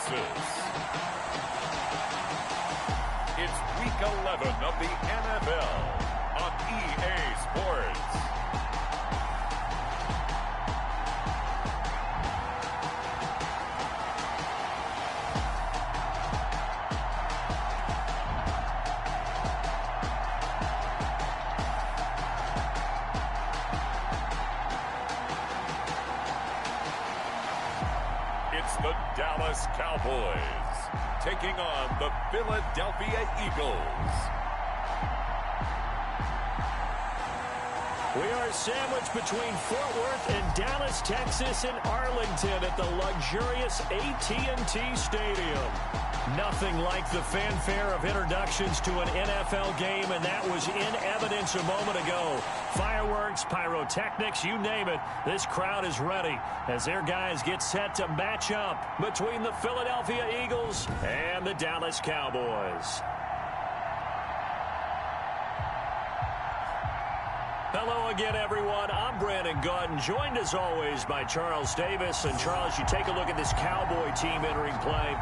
Texas. It's Week 11 of the NFL on EA Sports. It's the Dallas Cowboys taking on the Philadelphia Eagles. We are sandwiched between Fort Worth and Dallas, Texas, and Arlington at the luxurious AT&T Stadium. Nothing like the fanfare of introductions to an NFL game, and that was in evidence a moment ago. Fireworks, pyrotechnics, you name it. This crowd is ready as their guys get set to match up between the Philadelphia Eagles and the Dallas Cowboys. Hello again, everyone. I'm Brandon Gaudin, joined as always by Charles Davis. And Charles, you take a look at this Cowboy team entering play.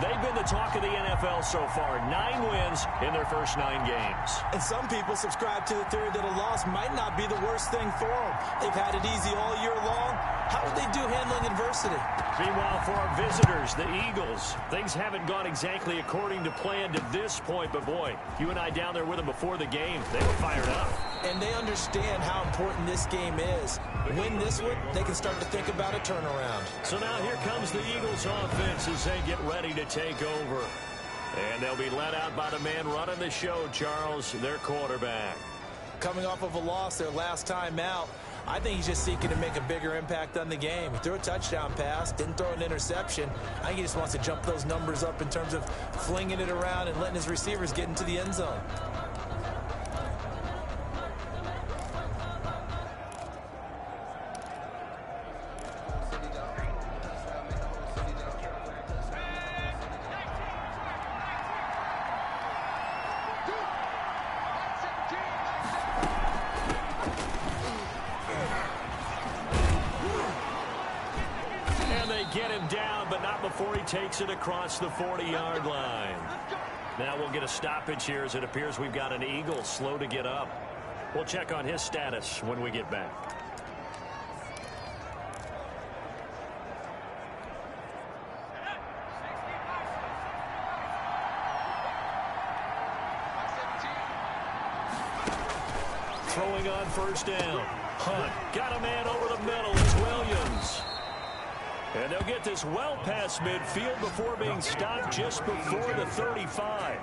They've been the talk of the NFL so far. 9 wins in their first 9 games. And some people subscribe to the theory that a loss might not be the worst thing for them. They've had it easy all year long. How would they do handling adversity? Meanwhile, for our visitors, the Eagles, things haven't gone exactly according to plan to this point. But, boy, you and I down there with them before the game, they were fired up. And they understand how important this game is. Win this one, they can start to think about a turnaround. So now here comes the Eagles offense as they get ready to take over. And they'll be led out by the man running the show, Charles, their quarterback. Coming off of a loss their last time out, I think he's just seeking to make a bigger impact on the game. He threw a touchdown pass, didn't throw an interception. I think he just wants to jump those numbers up in terms of flinging it around and letting his receivers get into the end zone. Get him down, but not before he takes it across the 40-yard line. Now we'll get a stoppage here as it appears we've got an Eagle slow to get up. We'll check on his status when we get back. Throwing on first down. Hunt got a man over the middle. It's Williams. And they'll get this well past midfield before being stopped just before the 35.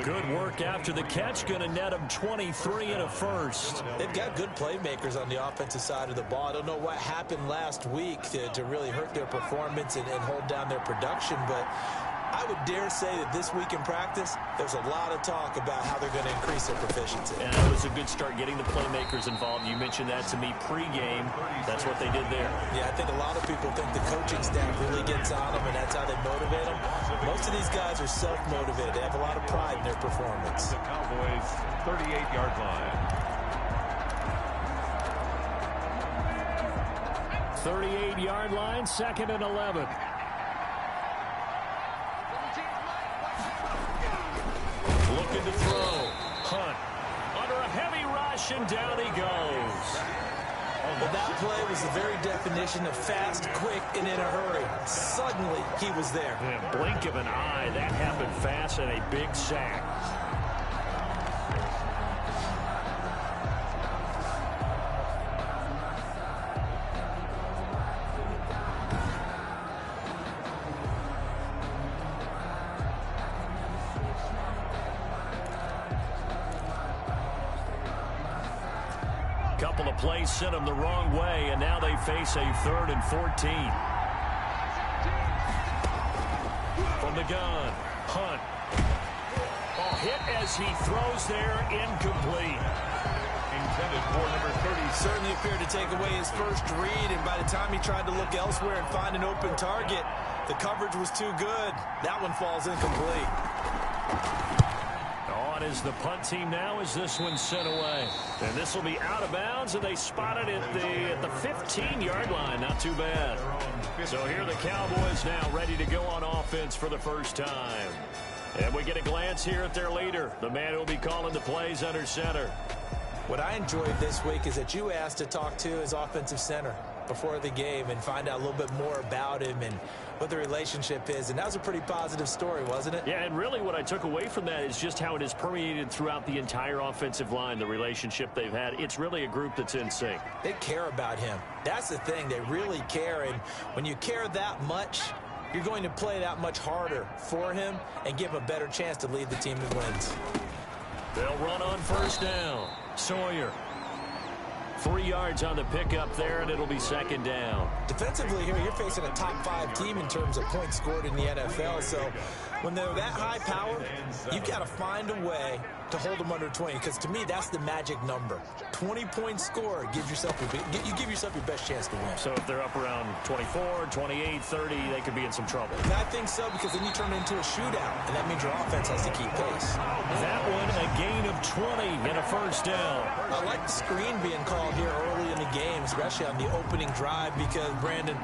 Good work after the catch. Going to net them 23 and a first. They've got good playmakers on the offensive side of the ball. I don't know what happened last week to really hurt their performance and hold down their production, but I would dare say that this week in practice, there's a lot of talk about how they're going to increase their proficiency. And it was a good start getting the playmakers involved. You mentioned that to me pregame. That's what they did there. Yeah, I think a lot of people think the coaching staff really gets on them, and that's how they motivate them. Most of these guys are self-motivated. They have a lot of pride in their performance. The Cowboys' 38-yard line. 38-yard line, 2nd and 11. Looking to throw. Hunt under a heavy rush, and down he goes. Well, that play was the very definition of fast, quick, and in a hurry. Suddenly, he was there. Yeah, blink of an eye. That happened fast, and a big sack. Couple of plays sent them the wrong way, and now they face a 3rd and 14. From the gun, Hunt. Oh, hit as he throws there, incomplete. Intended for number 30. Certainly appeared to take away his first read, and by the time he tried to look elsewhere and find an open target, the coverage was too good. That one falls incomplete. Oh, and is the punt team now as this one's sent away. And this will be out of bounds, and they spot it at the 15-yard line. Not too bad. So here are the Cowboys now ready to go on offense for the first time. And we get a glance here at their leader, the man who will be calling the plays under center. What I enjoyed this week is that you asked to talk to his offensive center before the game and find out a little bit more about him and what the relationship is. And that was a pretty positive story, wasn't it? Yeah, and really what I took away from that is just how it has permeated throughout the entire offensive line, the relationship they've had. It's really a group that's in sync. They care about him. That's the thing. They really care. And when you care that much, you're going to play that much harder for him and give him a better chance to lead the team to wins. They'll run on first down. Sawyer. 3 yards on the pickup there, and it'll be second down. Defensively here, you're facing a top 5 team in terms of points scored in the NFL. So when they're that high power, you've got to find a way to hold them under 20, because to me, that's the magic number. 20 points scored gives yourself you give yourself your best chance to win. So if they're up around 24, 28, 30, they could be in some trouble. And I think so, because then you turn it into a shootout, and that means your offense has to keep pace. That one, a gain of 20 and a first down. I like the screen being called here early in the game, especially on the opening drive, because, Brandon,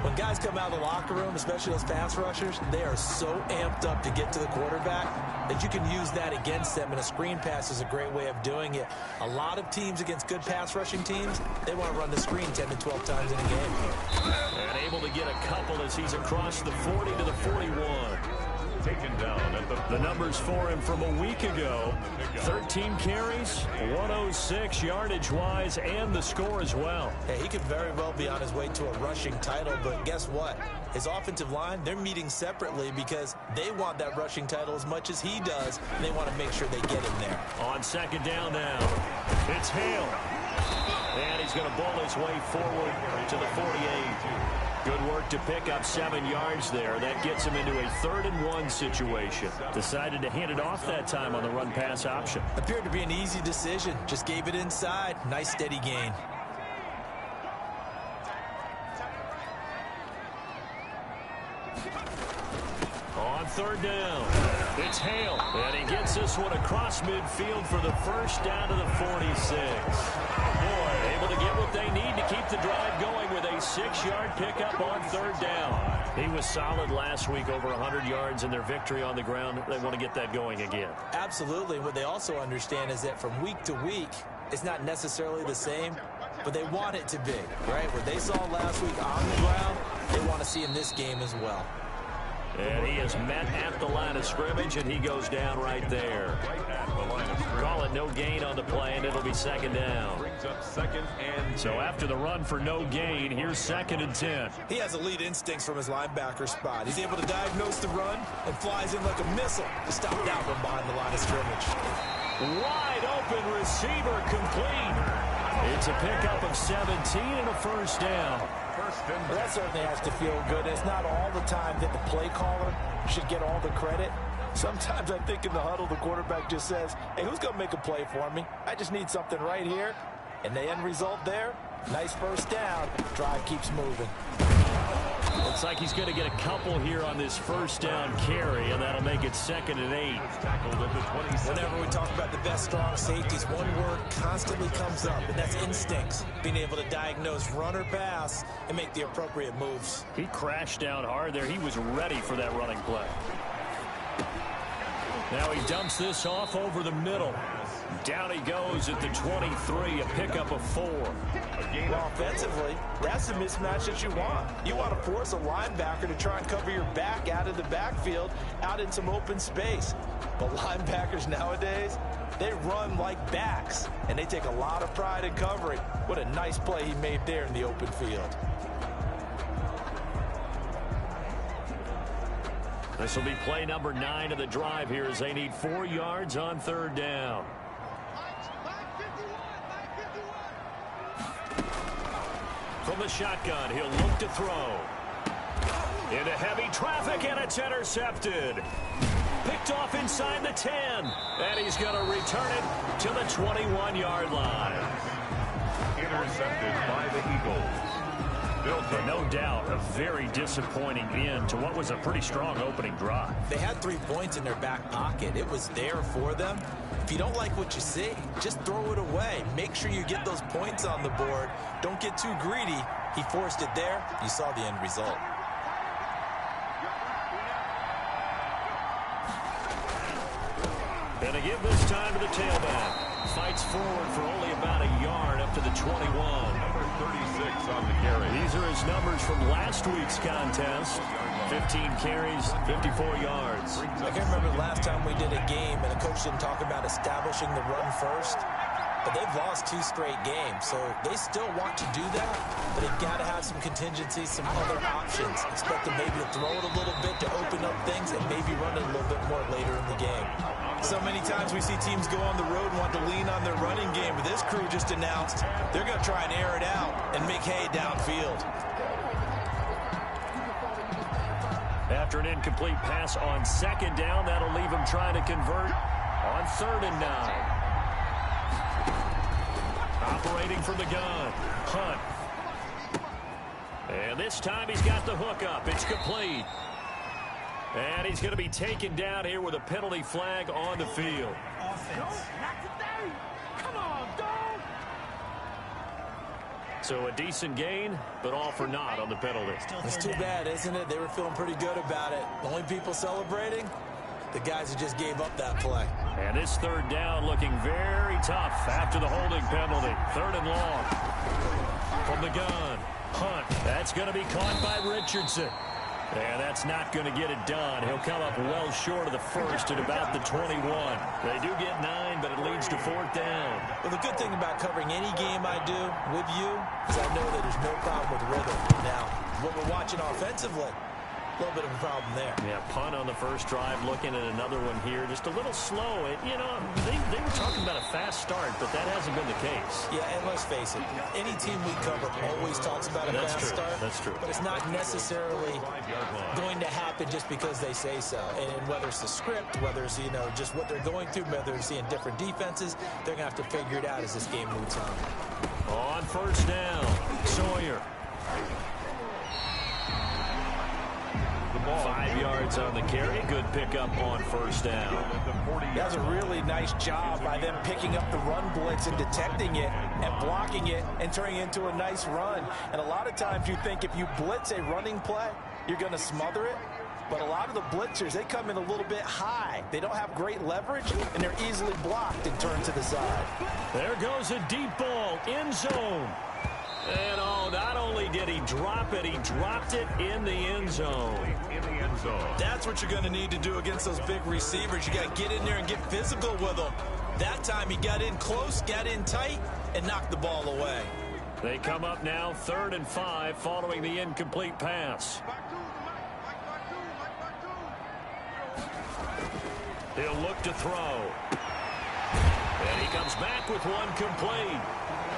when guys come out of the locker room, especially those pass rushers, they are so amped up to get to the quarterback that you can use that against them, and a screen pass is a great way of doing it. A lot of teams against good pass rushing teams, they want to run the screen 10 to 12 times in a game. And able to get a couple as he's across the 40 to the 41. Taken down at the numbers for him from a week ago. 13 carries, 106 yardage-wise, and the score as well. Hey, he could very well be on his way to a rushing title, but guess what? His offensive line, they're meeting separately because they want that rushing title as much as he does, and they want to make sure they get him there. On second down now, it's Hale. And he's going to bull his way forward to the 48. Good work to pick up 7 yards there. That gets him into a 3rd and 1 situation. Decided to hand it off that time on the run-pass option. Appeared to be an easy decision. Just gave it inside. Nice steady gain. On 3rd down, it's Hale. And he gets this one across midfield for the first down to the 46. Boy, able to get what they need to keep the drive going with a 6-yard pickup on 3rd down. He was solid last week, over 100 yards in their victory on the ground. They want to get that going again. Absolutely. What they also understand is that from week to week, it's not necessarily the same, but they want it to be, right? What they saw last week on the ground, they want to see in this game as well. And he is met at the line of scrimmage, and he goes down right there. Call it no gain on the play, and it'll be second down. brings up 2nd and 10. So after the run for no gain, here's 2nd and 10. He has elite instincts from his linebacker spot. He's able to diagnose the run and flies in like a missile to stop that one behind the line of scrimmage. Wide open receiver complete. It's a pickup of 17 and a first down. Well, that certainly has to feel good. It's not all the time that the play caller should get all the credit. Sometimes I think in the huddle, the quarterback just says, hey, who's going to make a play for me? I just need something right here. And the end result there, nice first down. Drive keeps moving. Looks like he's going to get a couple here on this first down carry, and that'll make it 2nd and 8. Whenever we talk about the best strong safeties, one word constantly comes up, and that's instincts. Being able to diagnose run or pass and make the appropriate moves. He crashed down hard there. He was ready for that running play. Now he dumps this off over the middle. Down he goes at the 23, a pickup of 4. Well, offensively, that's the mismatch that you want. You want to force a linebacker to try and cover your back out of the backfield, out in some open space. But linebackers nowadays, they run like backs, and they take a lot of pride in covering. What a nice play he made there in the open field. This will be play number 9 of the drive here as they need 4 yards on 3rd down. From the shotgun, he'll look to throw. Into heavy traffic, and it's intercepted. Picked off inside the 10. And he's going to return it to the 21-yard line. Intercepted by the Eagles. But no doubt, a very disappointing end to what was a pretty strong opening drive. They had 3 points in their back pocket. It was there for them. If you don't like what you see, just throw it away. Make sure you get those points on the board. Don't get too greedy. He forced it there. You saw the end result. And to give this time to the tailback. Fights forward for only about a yard up to the 21. Number 36 on the carry. These are his numbers from last week's contest. 15 carries, 54 yards. I can remember the last time we did a game and the coach didn't talk about establishing the run first. But they've lost 2 straight games, so they still want to do that, but they've got to have some contingencies, some other options. Expect them maybe to throw it a little bit to open up things and maybe run it a little bit more later in the game. So many times we see teams go on the road and want to lean on their running game, but this crew just announced they're going to try and air it out and make hay downfield. After an incomplete pass on second down, that'll leave him trying to convert on 3rd and 9. Operating from the gun, Hunt. And this time he's got the hook up. It's complete. And he's going to be taken down here with a penalty flag on the field. Offense. Come on, dog. So a decent gain, but all for naught on the penalty. It's too bad, isn't it? They were feeling pretty good about it. The only people celebrating, the guys who just gave up that play. And this 3rd down looking very tough after the holding penalty. 3rd and long. From the gun, Hunt. That's going to be caught by Richardson. And that's not going to get it done. He'll come up well short of the first at about the 21. They do get 9, but it leads to 4th down. Well, the good thing about covering any game I do with you is I know that there's no problem with rhythm. Now, what we're watching offensively, a little bit of a problem there. Yeah, punt on the first drive, looking at another one here. Just a little slow. You know, they were talking about a fast start, but that hasn't been the case. Yeah, and let's face it, any team we cover always talks about a fast start. That's true. But it's not necessarily going to happen just because they say so. And whether it's the script, whether it's, you know, just what they're going through, whether they're seeing different defenses, they're going to have to figure it out as this game moves on. On 1st down, Sawyer. 5 yards on the carry. Good pickup on 1st down. That's a really nice job by them picking up the run blitz and detecting it and blocking it and turning it into a nice run. And a lot of times you think if you blitz a running play, you're going to smother it. But a lot of the blitzers, they come in a little bit high. They don't have great leverage, and they're easily blocked and turned to the side. There goes a deep ball, end zone. And oh, not only did he drop it, he dropped it in the end zone. That's what you're going to need to do against those big receivers. You got to get in there and get physical with them. That time he got in close, got in tight, and knocked the ball away. They come up now 3rd and 5 following the incomplete pass. He'll look to throw. And he comes back with one complete.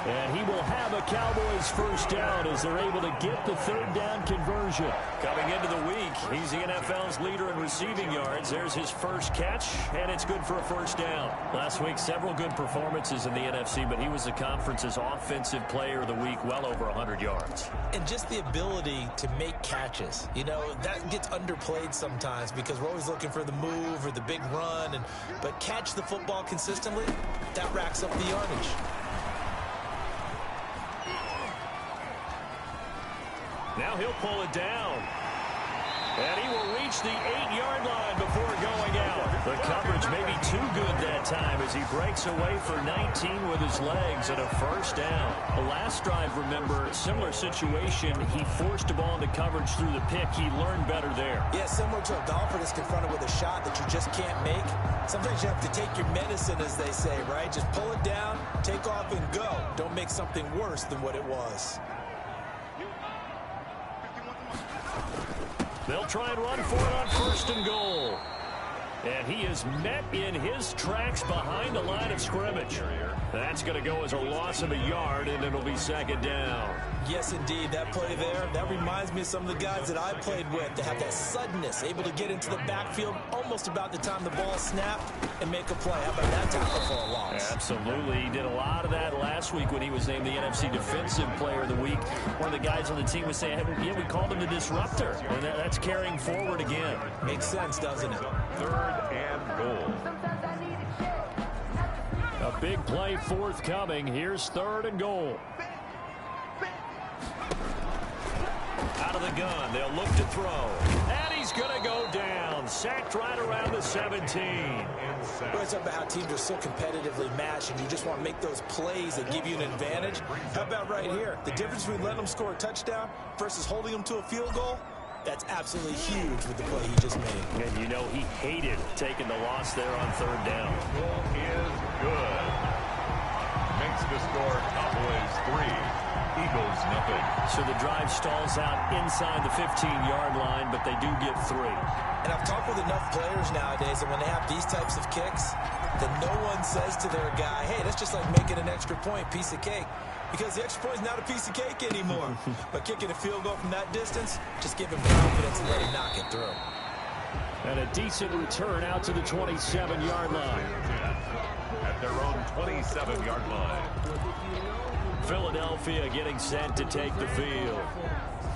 And he will have a Cowboys 1st down as they're able to get the 3rd down conversion. Coming into the week, he's the NFL's leader in receiving yards. There's his first catch, and it's good for a 1st down. Last week, several good performances in the NFC, but he was the conference's offensive player of the week, well over 100 yards. And just the ability to make catches. You know, that gets underplayed sometimes because we're always looking for the move or the big run. But catch the football consistently, that racks up the yardage. Now he'll pull it down. And he will reach the 8-yard line before going out. The coverage may be too good that time as he breaks away for 19 with his legs and a 1st down. The last drive, remember, similar situation. He forced the ball into coverage through the pick. He learned better there. Yeah, similar to a golfer that's confronted with a shot that you just can't make. Sometimes you have to take your medicine, as they say, right? Just pull it down, take off, and go. Don't make something worse than what it was. They'll try and run for it on 1st and goal. And he is met in his tracks behind the line of scrimmage. That's going to go as a loss of a yard, and it'll be second down. Yes, indeed. That play there, that reminds me of some of the guys that I played with. They have that suddenness, able to get into the backfield almost about the time the ball snapped and make a play. How about that tackle for a loss? Absolutely. He did a lot of that last week when he was named the NFC Defensive Player of the Week. One of the guys on the team was saying, hey, yeah, we called him the disruptor. And that's carrying forward again. Makes sense, doesn't it? 3rd and goal. A big play forthcoming. Here's 3rd and goal. Out of the gun, they'll look to throw. And he's going to go down. Sacked right around the 17. Well, it's about how teams are so competitively matched, and you just want to make those plays that give you an advantage. How about right here? The difference between letting them score a touchdown versus holding them to a field goal? That's absolutely huge with the play he just made. And you know he hated taking the loss there on 3rd down. Goal is good. Makes the score Cowboys 3. Eagles nothing. So the drive stalls out inside the 15-yard line, but they do get 3. And I've talked with enough players nowadays that when they have these types of kicks, that no one says to their guy, hey, that's just like making an extra point, piece of cake. Because the extra point is not a piece of cake anymore. But kicking a field goal from that distance, just give him confidence and let him knock it through. And a decent return out to the 27-yard line. At their own 27-yard line. Philadelphia getting set to take the field.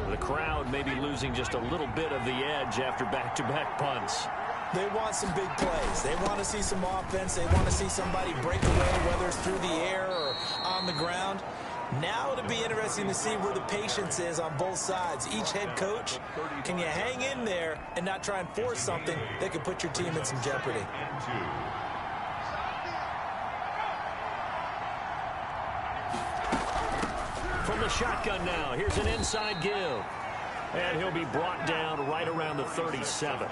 The crowd may be losing just a little bit of the edge after back-to-back punts. They want some big plays. They want to see some offense. They want to see somebody break away, whether it's through the air or on the ground. Now it'll be interesting to see where the patience is on both sides. Each head coach, can you hang in there and not try and force something that could put your team in some jeopardy? From the shotgun now, here's an inside give. And he'll be brought down right around the 37.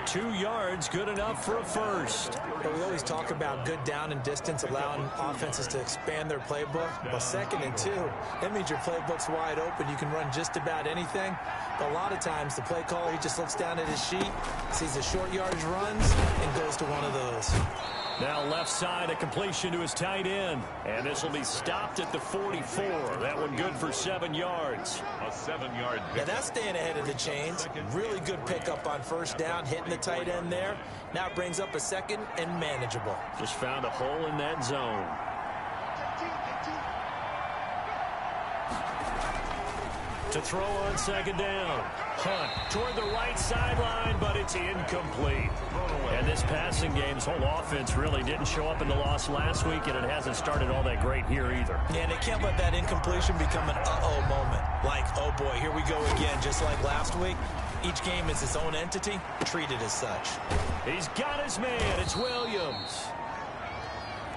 2 yards, good enough for a first. But we always talk about good down and distance, allowing offenses to expand their playbook. Well, 2nd and 2, that means your playbook's wide open. You can run just about anything. But a lot of times, the play caller, he just looks down at his sheet, sees the short yardage runs, and goes to one of those. Now left side, a completion to his tight end. And this will be stopped at the 44. That one good for 7 yards. A 7-yard Now that's staying ahead of the chains. Really good pickup on 1st down, hitting the tight end there. Now it brings up a 2nd and manageable. Just found a hole in that zone. To throw on 2nd down. Hunt toward the right sideline, but it's incomplete. And this passing game's whole offense really didn't show up in the loss last week, and it hasn't started all that great here either. Yeah, and they can't let that incompletion become an uh-oh moment. Like, oh boy, here we go again, just like last week. Each game is its own entity, treated as such. He's got his man. It's Williams.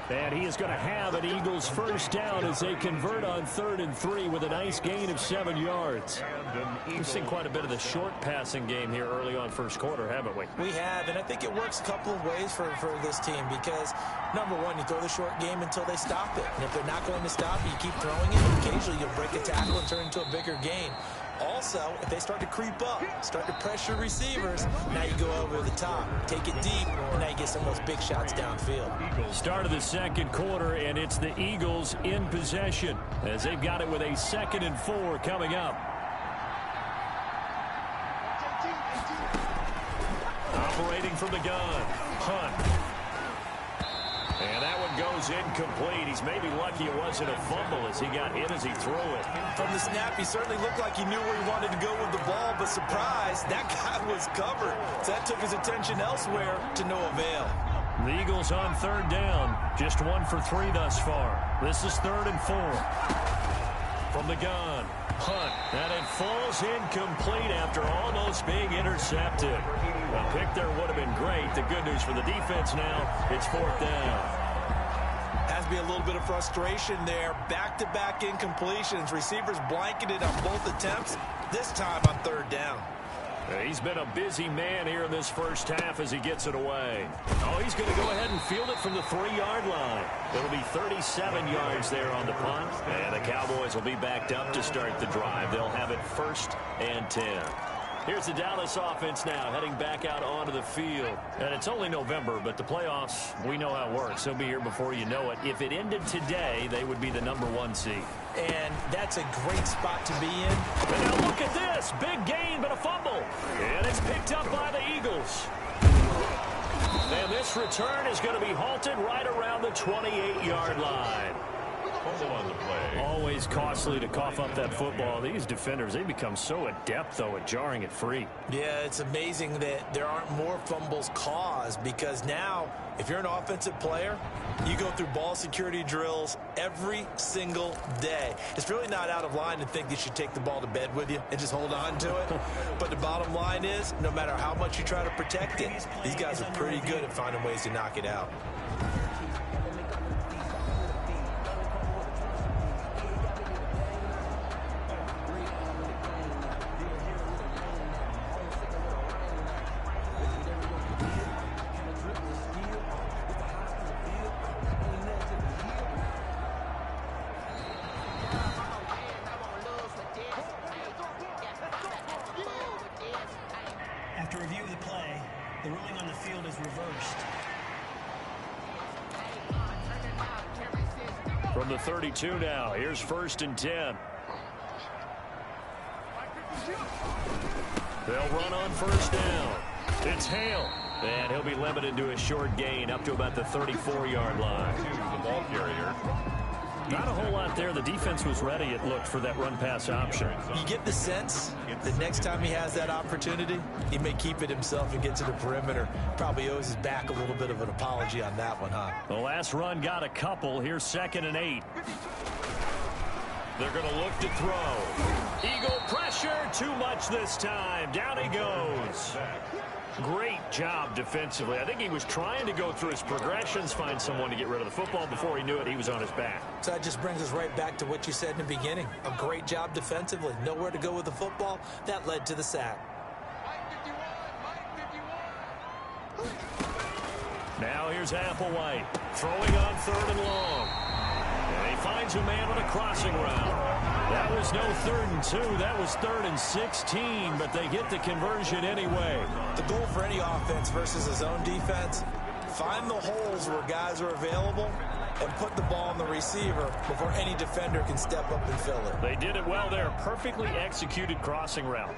And he is going to have an Eagles 1st down as they convert on 3rd and 3 with a nice gain of 7 yards. We've seen quite a bit of the short passing game here early on 1st quarter, haven't we? We have, and I think it works a couple of ways for this team because, number one, you throw the short game until they stop it. And if they're not going to stop it, you keep throwing it. Occasionally, you'll break a tackle and turn it into a bigger gain. Also, if they start to creep up, start to pressure receivers, now you go over the top, take it deep, and now you get some of those big shots downfield. Start of the 2nd quarter, and it's the Eagles in possession as they've got it with a 2nd and 4 coming up. Operating from the gun, Hunt. And that one goes incomplete. He's maybe lucky it wasn't a fumble as he got hit as he threw it. From the snap, he certainly looked like he knew where he wanted to go with the ball, but surprise, that guy was covered. So that took his attention elsewhere to no avail. The Eagles on 3rd down, just 1 for 3 thus far. This is 3rd and 4. From the gun, Hunt, and it falls incomplete after almost being intercepted. A pick there would have been great. The good news for the defense now, it's 4th down. Has to be a little bit of frustration there. Back-to-back incompletions. Receivers blanketed on both attempts, this time on 3rd down. He's been a busy man here in this 1st half as he gets it away. Oh, he's going to go ahead and field it from the 3-yard line. It'll be 37 yards there on the punt. And the Cowboys will be backed up to start the drive. They'll have it 1st and 10. Here's the Dallas offense now heading back out onto the field. And it's only November, but the playoffs, we know how it works. They'll be here before you know it. If it ended today, they would be the #1 seed. And that's a great spot to be in. And now look at this. Big gain, but a fumble. And it's picked up by the Eagles. And this return is going to be halted right around the 28-yard line. Fumble on the play. Always costly to cough up that football. These defenders, they become so adept, though, at jarring it free. Yeah, it's amazing that there aren't more fumbles caused, because now, if you're an offensive player, you go through ball security drills every single day. It's really not out of line to think you should take the ball to bed with you and just hold on to it. But the bottom line is, no matter how much you try to protect it, these guys are pretty good at finding ways to knock it out. After review of the play, the ruling on the field is reversed. From the 32 now, here's 1st and 10. They'll run on 1st down. It's Hale. And he'll be limited to a short gain up to about the 34-yard line. The ball carrier. Not a whole lot there. The defense was ready, it looked, for that run-pass option. You get the sense that next time he has that opportunity, he may keep it himself and get to the perimeter. Probably owes his back a little bit of an apology on that one, huh? The last run got a couple. Here's 2nd and 8. They're going to look to throw. Eagle pressure. Too much this time. Down he goes. Great job defensively. I think he was trying to go through his progressions, find someone to get rid of the football. Before he knew it, he was on his back. So that just brings us right back to what you said in the beginning. A great job defensively. Nowhere to go with the football. That led to the sack. Now here's Applewhite throwing on 3rd and long. And he finds a man on a crossing route. That was no 3rd and 2. That was 3rd and 16, but they get the conversion anyway. The goal for any offense versus his own defense, find the holes where guys are available and put the ball on the receiver before any defender can step up and fill it. They did it well there. Perfectly executed crossing route.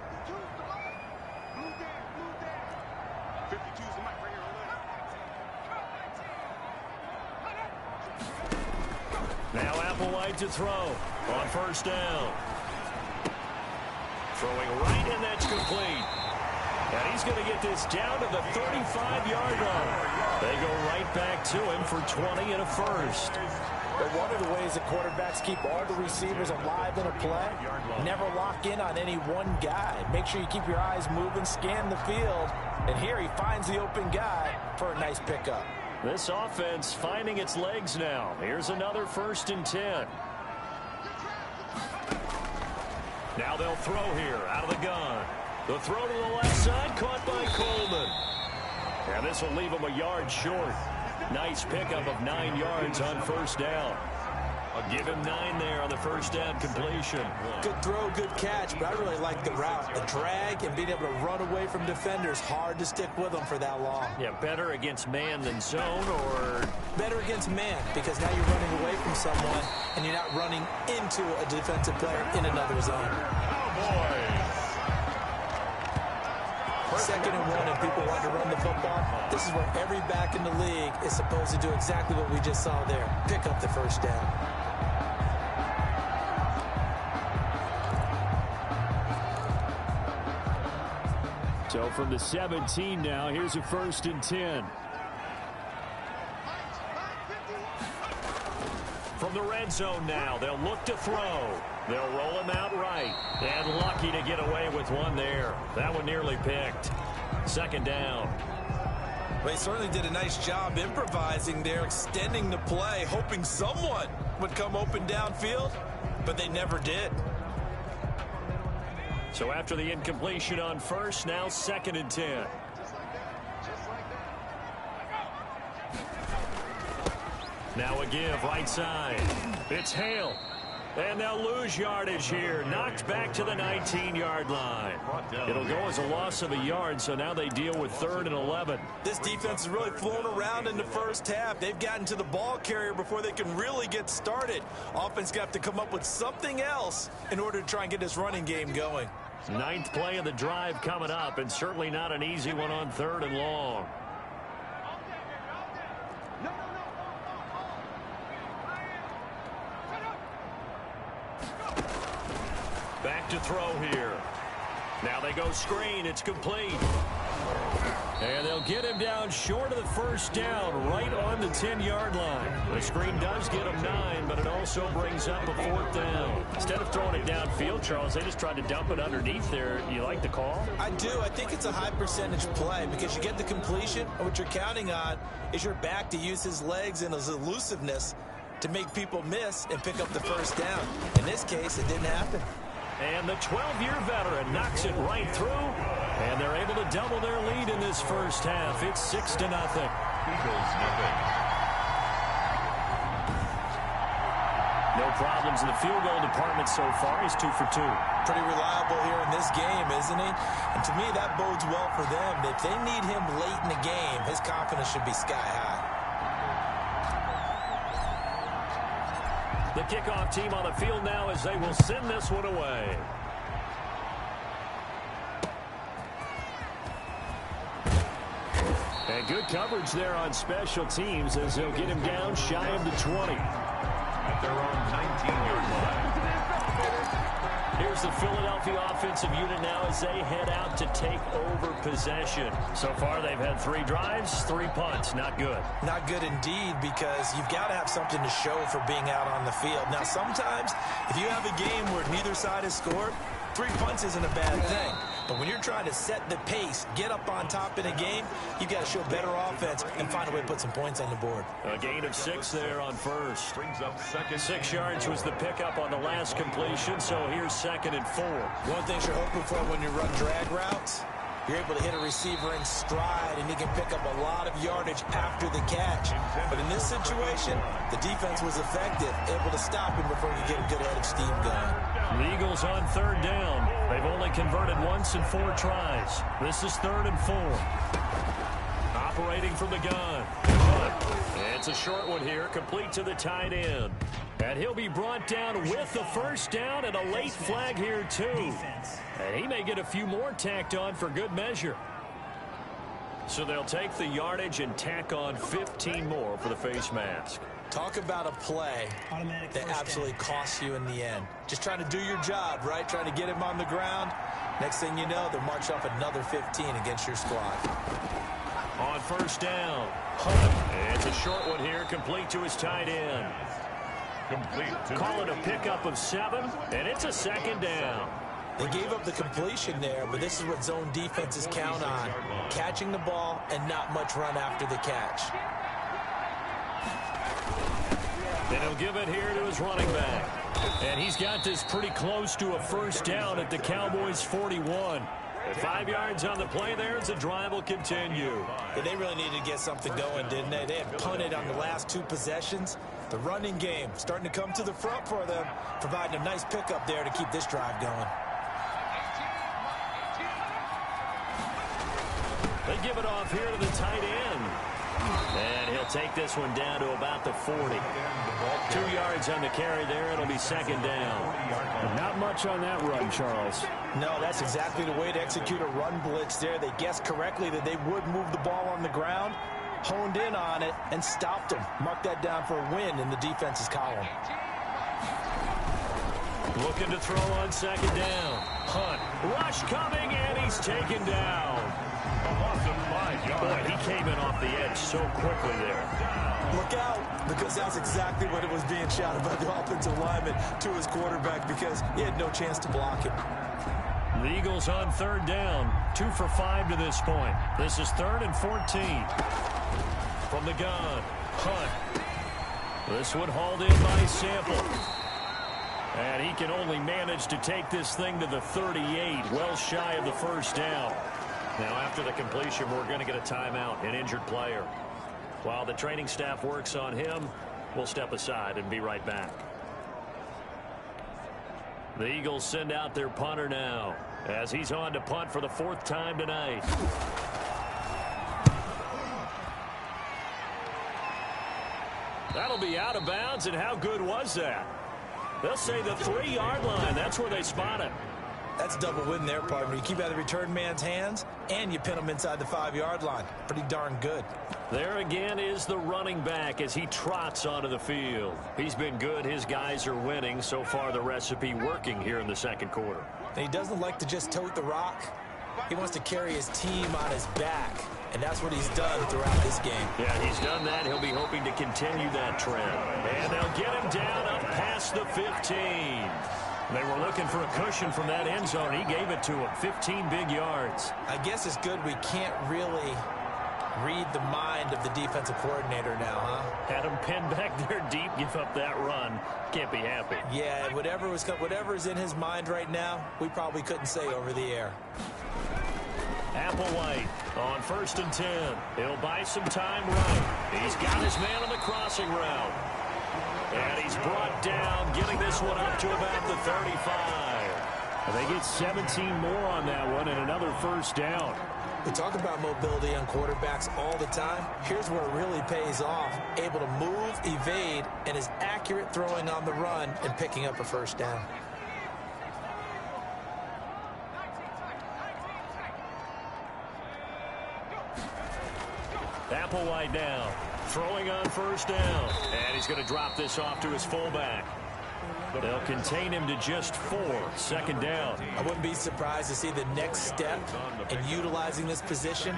Now Applewhite to throw on 1st down. Throwing right, and that's complete. And he's going to get this down to the 35-yard line. They go right back to him for 20 and a first. But one of the ways that quarterbacks keep all the receivers alive in a play, never lock in on any one guy. Make sure you keep your eyes moving, scan the field. And here he finds the open guy for a nice pickup. This offense finding its legs now. Here's another 1st and 10. Now they'll throw here out of the gun. The throw to the left side, caught by Coleman. And this will leave him a yard short. Nice pickup of 9 yards on 1st down. I'll give him 9 there on the 1st down completion. Good throw, good catch, but I really like the route. The drag and being able to run away from defenders, hard to stick with them for that long. Yeah, better against man than zone, or better against man, because now you're running away from someone and you're not running into a defensive player in another zone. Cowboys. 2nd and 1 and people want to run the football. This is where every back in the league is supposed to do exactly what we just saw there. Pick up the 1st down. so from the 17 now, here's a 1st and 10. From the red zone now, they'll look to throw. They'll roll him out right. And lucky to get away with one there. That one nearly picked. 2nd down. They certainly did a nice job improvising there, extending the play, hoping someone would come open downfield, but they never did. So after the incompletion on 1st, now 2nd and 10. Now a give right side. It's Hale. And they'll lose yardage here. Knocked back to the 19-yard line. It'll go as a loss of a yard, so now they deal with 3rd and 11. This defense has really flown around in the first half. They've gotten to the ball carrier before they can really get started. Offense got to come up with something else in order to try and get this running game going. 9th play of the drive coming up, and certainly not an easy one on 3rd and long. Back to throw here. Now they go screen. It's complete. And they'll get him down short of the first down, right on the 10-yard line. The screen does get him 9, but it also brings up a 4th down. Instead of throwing it downfield, Charles, they just tried to dump it underneath there. You like the call? I do. I think it's a high percentage play because you get the completion, and what you're counting on is your back to use his legs and his elusiveness to make people miss and pick up the first down. In this case, it didn't happen. And the 12-year veteran knocks it right through, and they're able to double their lead in this first half. It's 6-0. Eagles nothing. No problems in the field goal department so far. He's 2 for 2. Pretty reliable here in this game, isn't he? And to me, that bodes well for them. If they need him late in the game, his confidence should be sky high. The kickoff team on the field now as they will send this one away. And good coverage there on special teams as they'll get him down shy of the 20. At their own 19-yard line. Here's the Philadelphia offensive unit now as they head out to take over possession. So far, they've had 3 drives, 3 punts. Not good. Not good indeed, because you've got to have something to show for being out on the field. Now, sometimes, if you have a game where neither side has scored, 3 punts isn't a bad thing. But when you're trying to set the pace, get up on top in a game, you've got to show better offense and find a way to put some points on the board. A gain of 6 there on first. Brings up 2nd. 6 yards was the pickup on the last completion, so here's 2nd and 4. One of the things you're hoping for when you run drag routes, you're able to hit a receiver in stride, and he can pick up a lot of yardage after the catch. But in this situation, the defense was effective, able to stop him before he could get a good head of steam going. The Eagles on 3rd down. They've only converted once in 4 tries. This is 3rd and 4. Operating from the gun. It's a short one here, complete to the tight end. And he'll be brought down with the first down and a late flag here too. And he may get a few more tacked on for good measure. So they'll take the yardage and tack on 15 more for the face mask. Talk about a play that absolutely costs you in the end. Just trying to do your job, right? Trying to get him on the ground. Next thing you know, they'll march off another 15 against your squad. On first down, Hunt. It's a short one here, complete to his tight end. Complete. Call it a pickup of 7, and it's a 2nd down. They gave up the completion there, but this is what zone defenses count on. Catching the ball and not much run after the catch. Then he'll give it here to his running back. And he's got this pretty close to a first down at the Cowboys' 41. With 5 yards on the play there as the drive will continue. Yeah, they really needed to get something going, didn't they? They had punted on the last 2 possessions. The running game starting to come to the front for them, providing a nice pickup there to keep this drive going. They give it off here to the tight end. And he'll take this one down to about the 40. 2 yards on the carry there. It'll be 2nd down. Not much on that run, Charles. No, that's exactly the way to execute a run blitz there. They guessed correctly that they would move the ball on the ground, honed in on it, and stopped them. Mark that down for a win in the defense's column. Looking to throw on 2nd down. Hunt. Rush coming, and he's taken down. A loss of 5 yards. Boy, he came in off the edge so quickly there. Look out, because that's exactly what it was being shouted by the offensive lineman to his quarterback, because he had no chance to block him. The Eagles on 3rd down. 2 for 5 to this point. This is 3rd and 14. From the gun, Hunt. This one hauled in by Sample. And he can only manage to take this thing to the 38, well shy of the first down. Now, after the completion, we're going to get a timeout, an injured player. While the training staff works on him, we'll step aside and be right back. The Eagles send out their punter now as he's on to punt for the 4th time tonight. That'll be out of bounds, and how good was that? They'll say the 3-yard line. That's where they spot it. That's a double win there, partner. You keep out of the return man's hands, and you pin him inside the 5-yard line. Pretty darn good. There again is the running back as he trots onto the field. He's been good. His guys are winning. So far, the recipe working here in the 2nd quarter. And he doesn't like to just tote the rock. He wants to carry his team on his back, and that's what he's done throughout this game. Yeah, he's done that. He'll be hoping to continue that trend. And they'll get him down up past the 15. They were looking for a cushion from that end zone. He gave it to him. 15 big yards. I guess it's good we can't really read the mind of the defensive coordinator now, huh? Had him pinned back there deep, give up that run. Can't be happy. Yeah, whatever's in his mind right now, we probably couldn't say over the air. Applewhite on 1st and 10. He'll buy some time right. He's got his man on the crossing route. And he's brought down, getting this one up to about the 35. And they get 17 more on that one and another 1st down. We talk about mobility on quarterbacks all the time. Here's where it really pays off. Able to move, evade, and is accurate throwing on the run and picking up a 1st down. Applewhite now, throwing on 1st down. And he's going to drop this off to his fullback. They'll contain him to just 4. 2nd down. I wouldn't be surprised to see the next step in utilizing this position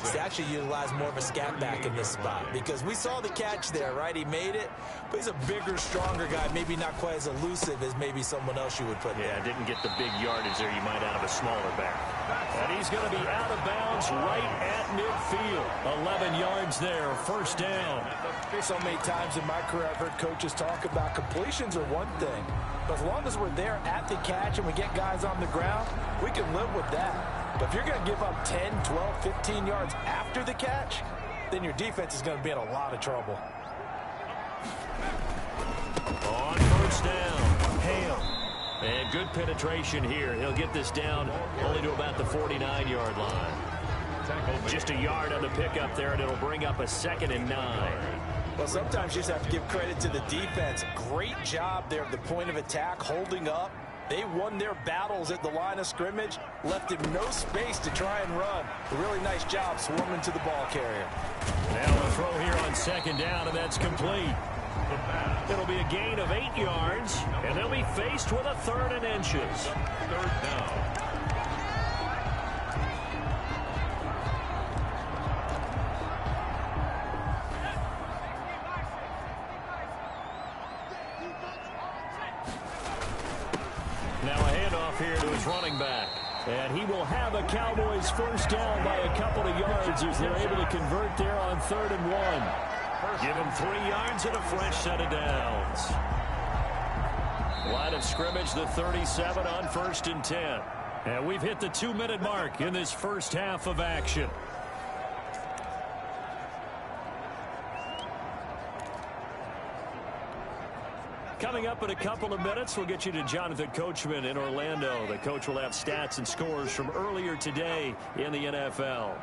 is to actually utilize more of a scat back in this spot, because we saw the catch there, right? He made it, but he's a bigger, stronger guy, maybe not quite as elusive as maybe someone else you would put there. Yeah, didn't get the big yardage there you might out of a smaller back. And he's going to be out of bounds right at midfield. 11 yards there, 1st down. So many times in my career I've heard coaches talk about completions are one thing, but as long as we're there at the catch and we get guys on the ground, we can live with that. But if you're going to give up 10, 12, 15 yards after the catch, then your defense is going to be in a lot of trouble. On 1st down, Hale. And good penetration here. He'll get this down only to about the 49-yard line. Just a yard on the pickup there, and it'll bring up a 2nd and 9. Well, sometimes you just have to give credit to the defense. Great job there at the point of attack, holding up. They won their battles at the line of scrimmage, left him no space to try and run. A really nice job swarming to the ball carrier. Now a throw here on 2nd down, and that's complete. It'll be a gain of 8 yards, and they'll be faced with a 3rd and inches. 3rd down. Now a handoff here to his running back. And he will have a Cowboys 1st down by a couple of yards as they're able to convert there on 3rd and 1. Give him 3 yards and a fresh set of downs. Line of scrimmage, the 37 on 1st and 10. And we've hit the 2-minute mark in this 1st half of action. Coming up in a couple of minutes, we'll get you to Jonathan Coachman in Orlando. The coach will have stats and scores from earlier today in the NFL.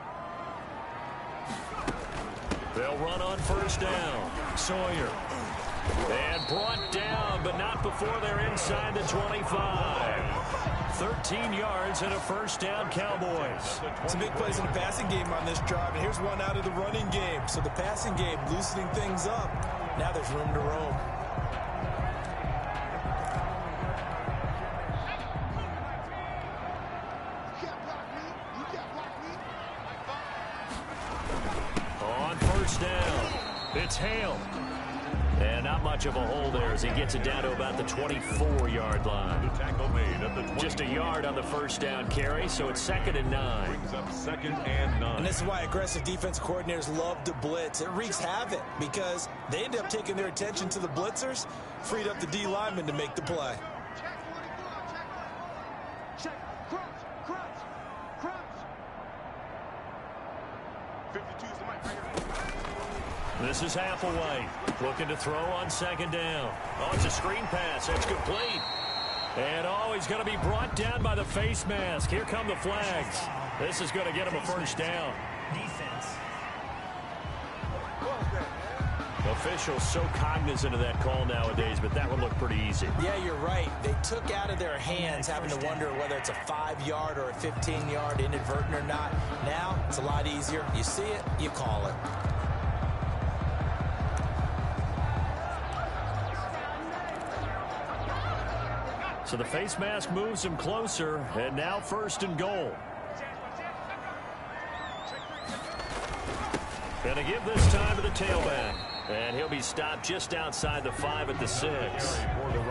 They'll run on 1st down. Sawyer. And brought down, but not before they're inside the 25. 13 yards and a 1st down, Cowboys. Some big plays in the passing game on this drive, and here's one out of the running game. So the passing game loosening things up. Now there's room to roam. On 1st down, it's Hale. And not much of a hole there as he gets it down to about the 24-yard line. The tackle made at the 20. Just a yard on the 1st down carry, so it's 2nd and 9. Brings up 2nd and 9. And this is why aggressive defense coordinators love to blitz. It wreaks havoc because they end up taking their attention to the blitzers, freed up the D lineman to make the play. Check. Crunch. 52 is the mic right here. This is Applewhite looking to throw on 2nd down. Oh, it's a screen pass. That's complete. And he's going to be brought down by the face mask. Here come the flags. This is going to get him a first down. Defense. Officials so cognizant of that call nowadays, but that one looked pretty easy. Yeah, you're right. They took out of their hands having to wonder whether it's a 5-yard or a 15-yard inadvertent or not. Now, it's a lot easier. You see it, you call it. So the face mask moves him closer, and now 1st and goal. Going to give this time to the tailback. And he'll be stopped just outside the 5 at the 6.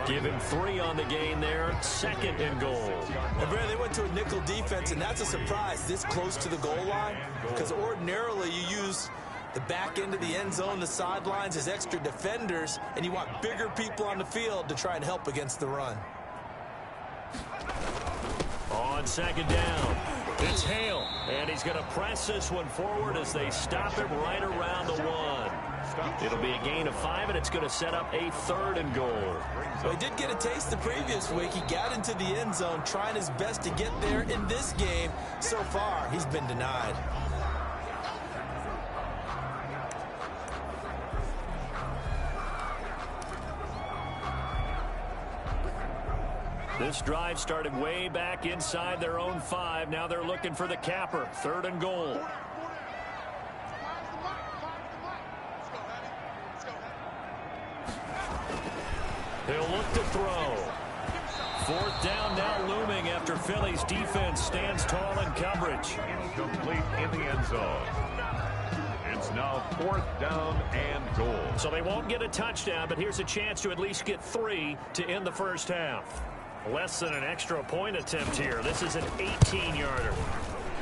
Give him 3 on the gain there. 2nd and goal. And Brad, they went to a nickel defense, and that's a surprise this close to the goal line. Because ordinarily you use the back end of the end zone, the sidelines as extra defenders, and you want bigger people on the field to try and help against the run. On 2nd down, it's Hale. And he's going to press this one forward as they stop him right around the 1. It'll be a gain of 5, and it's going to set up a 3rd and goal. Well, he did get a taste the previous week. He got into the end zone, trying his best to get there in this game. So far, he's been denied. This drive started way back inside their own 5. Now they're looking for the capper. 3rd and goal. He'll look to throw. 4th down now looming after Philly's defense stands tall in coverage. Complete in the end zone. It's now 4th down and goal. So they won't get a touchdown, but here's a chance to at least get 3 to end the first half. Less than an extra point attempt here. This is an 18-yarder.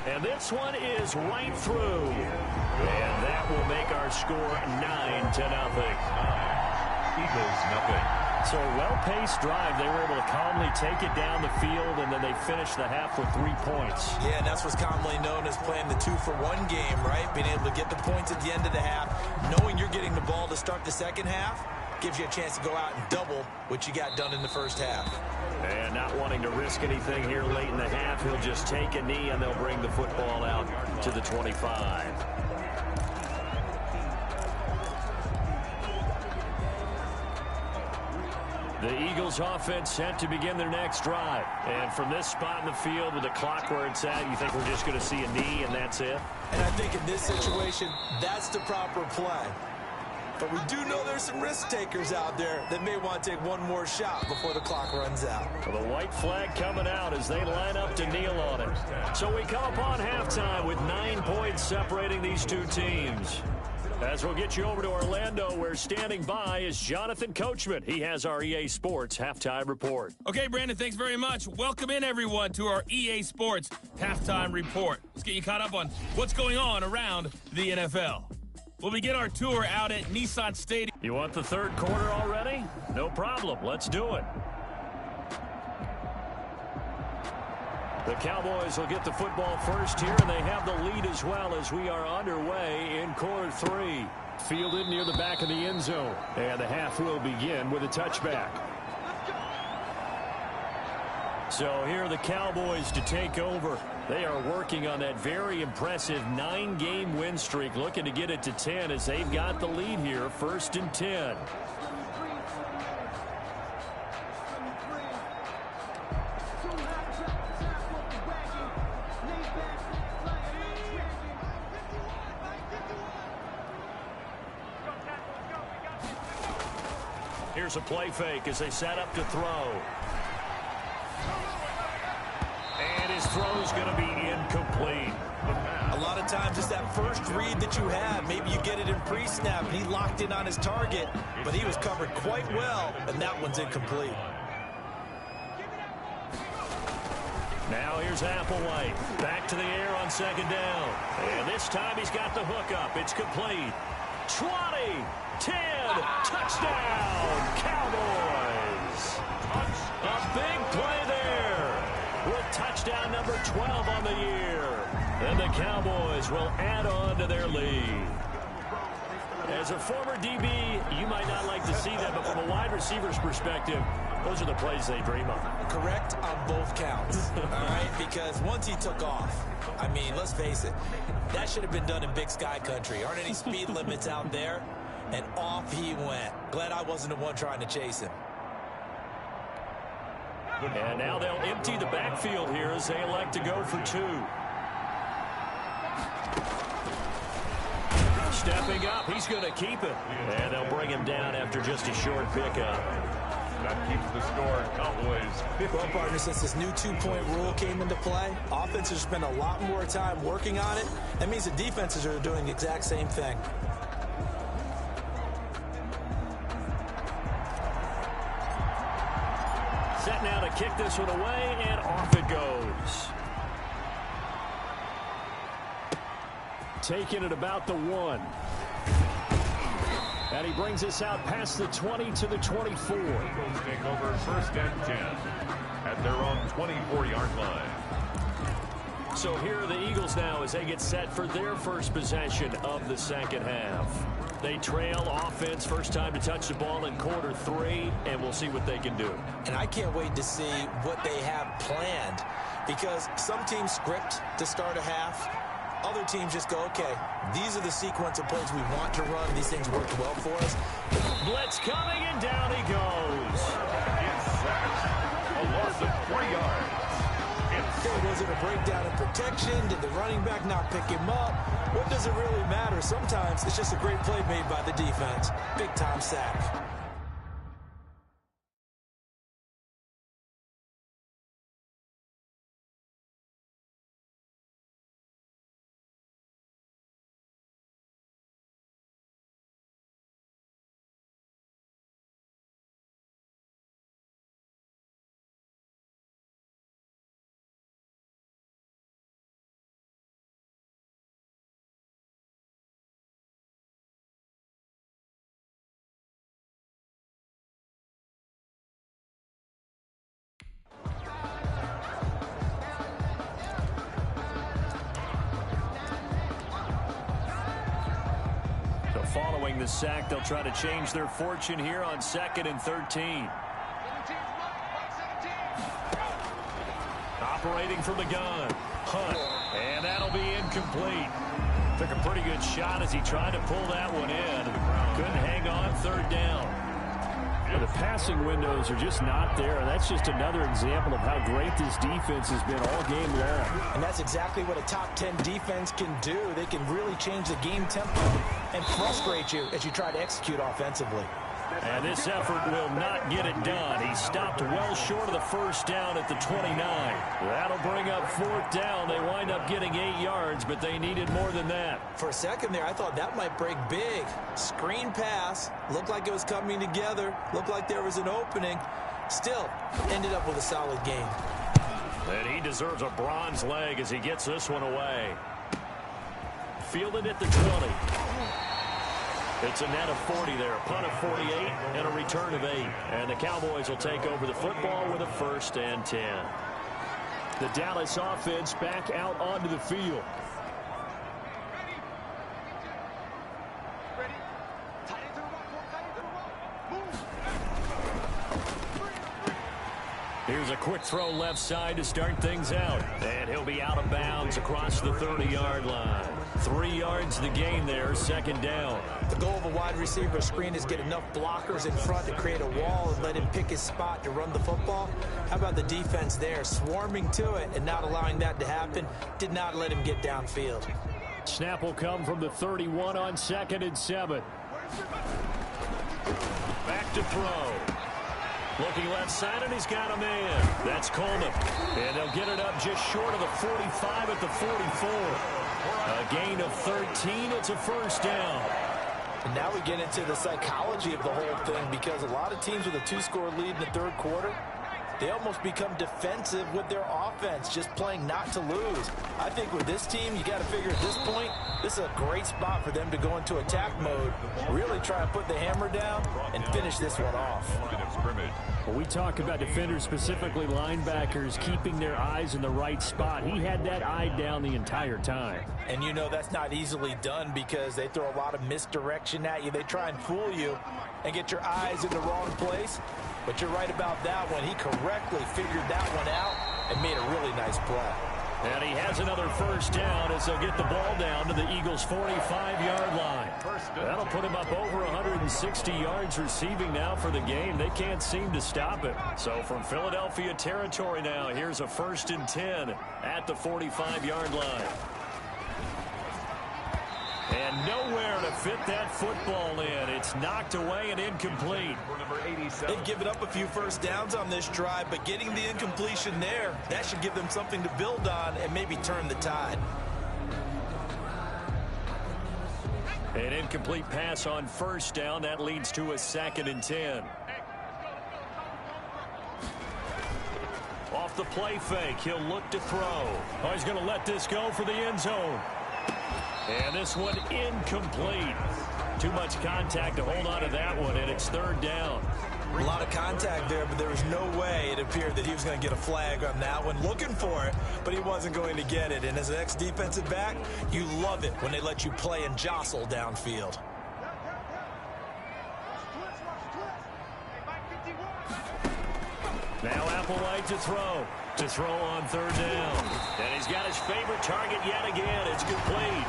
And this one is right through. And that will make our score 9-0. Eagles nothing. So a well-paced drive. They were able to calmly take it down the field, and then they finished the half with 3 points. Yeah, and that's what's commonly known as playing the 2-for-1 game, right? Being able to get the points at the end of the half, knowing you're getting the ball to start the second half, gives you a chance to go out and double what you got done in the first half. And not wanting to risk anything here late in the half, he'll just take a knee, and they'll bring the football out to the 25. The Eagles offense set to begin their next drive. And from this spot in the field with the clock where it's at, you think we're just going to see a knee and that's it? And I think in this situation, that's the proper play. But we do know there's some risk takers out there that may want to take one more shot before the clock runs out. Well, the white flag coming out as they line up to kneel on it. So we come upon halftime with 9 points separating these two teams. As we'll get you over to Orlando, where standing by is Jonathan Coachman. He has our EA Sports Halftime Report. Okay, Brandon, thanks very much. Welcome in, everyone, to our EA Sports Halftime Report. Let's get you caught up on what's going on around the NFL. We'll begin our tour out at Nissan Stadium. You want the 3rd quarter already? No problem. Let's do it. The Cowboys will get the football first here, and they have the lead as well as we are underway in quarter 3. Fielded near the back of the end zone, and the half will begin with a touchback. So here are the Cowboys to take over. They are working on that very impressive 9-game win streak, looking to get it to 10 as they've got the lead here, 1st and 10. Here's a play fake as they set up to throw. And his throw's going to be incomplete. A lot of times it's that first read that you have. Maybe you get it in pre-snap, and he locked in on his target, but he was covered quite well, and that one's incomplete. Now here's Applewhite. Back to the air on 2nd down. And this time he's got the hook up. It's complete. 20, 10, touchdown, Cowboys. A big play there with touchdown number 12 on the year. And the Cowboys will add on to their lead. As a former DB, you might not like to see that, but from a wide receiver's perspective, those are the plays they dream of. Correct on both counts, all right? Because once he took off, I mean, let's face it, that should have been done in Big Sky Country. Aren't any speed limits out there? And off he went. Glad I wasn't the one trying to chase him. And now they'll empty the backfield here as they elect to go for 2. Stepping up, he's going to keep it. And they'll bring him down after just a short pickup. That keeps the score Cowboys 50. Well, partner, since this new 2-point rule came into play, offenses spend a lot more time working on it. That means the defenses are doing the exact same thing. Set now to kick this one away, and off it goes. Taking it about the 1. And he brings us out past the 20 to the 24. Eagles take over 1st and 10 at their own 24-yard line. So here are the Eagles now as they get set for their first possession of the second half. They trail offense, first time to touch the ball in quarter 3, and we'll see what they can do. And I can't wait to see what they have planned, because some teams script to start a half. Other teams just go, okay, these are the sequence of plays we want to run. These things worked well for us. Blitz coming, and down he goes. It's sacked. A loss of 3 yards. Was it a breakdown in protection? Did the running back not pick him up? What does it really matter? Sometimes it's just a great play made by the defense. Big-time sack. Following the sack, they'll try to change their fortune here on 2nd and 13. Operating from the gun. Hunt. And that'll be incomplete. Took a pretty good shot as he tried to pull that one in. Couldn't hang on 3rd down. The passing windows are just not there. That's just another example of how great this defense has been all game long. And that's exactly what a top 10 defense can do. They can really change the game tempo and frustrate you as you try to execute offensively. And this effort will not get it done. He stopped well short of the first down at the 29. That'll bring up 4th down. They wind up getting 8 yards, but they needed more than that. For a second there, I thought that might break big. Screen pass. Looked like it was coming together. Looked like there was an opening. Still, ended up with a solid game. And he deserves a bronze leg as he gets this one away. Fielded at the 20. It's a net of 40 there, a punt of 48, and a return of 8. And the Cowboys will take over the football with a 1st and 10. The Dallas offense back out onto the field. Here's a quick throw left side to start things out. And he'll be out of bounds across the 30-yard line. 3 yards the gain there, 2nd down. The goal of a wide receiver screen is get enough blockers in front to create a wall and let him pick his spot to run the football. How about the defense there, swarming to it and not allowing that to happen? Did not let him get downfield. Snap will come from the 31 on 2nd and 7. Back to throw. Looking left side, and he's got a man. That's Coleman. And they'll get it up just short of the 45 at the 44. A gain of 13. It's a 1st down. And now we get into the psychology of the whole thing, because a lot of teams with a 2-score lead in the 3rd quarter, they almost become defensive with their offense, just playing not to lose. I think with this team, you got to figure at this point, this is a great spot for them to go into attack mode, really try to put the hammer down and finish this one off. Line of scrimmage. Well, we talk about defenders, specifically linebackers, keeping their eyes in the right spot. He had that eye down the entire time. And you know that's not easily done because they throw a lot of misdirection at you. They try and fool you and get your eyes in the wrong place. But you're right about that one. He correctly figured that one out and made a really nice play. And he has another first down as they'll get the ball down to the Eagles' 45-yard line. That'll put him up over 160 yards receiving now for the game. They can't seem to stop it. So from Philadelphia territory now, here's a 1st and 10 at the 45-yard line. And nowhere to fit that football in. It's knocked away and incomplete. They've given up a few first downs on this drive, but getting the incompletion there, that should give them something to build on and maybe turn the tide. An incomplete pass on first down. That leads to a 2nd and 10. Off the play fake, he'll look to throw. Oh, he's going to let this go for the end zone. And this one incomplete. Too much contact to hold on to that one, and it's 3rd down. A lot of contact there, but there was no way it appeared that he was going to get a flag on that one. Looking for it, but he wasn't going to get it. And as an ex-defensive back, you love it when they let you play and jostle downfield. Now Applewhite to throw. To throw on 3rd down. And he's got his favorite target yet again. It's complete.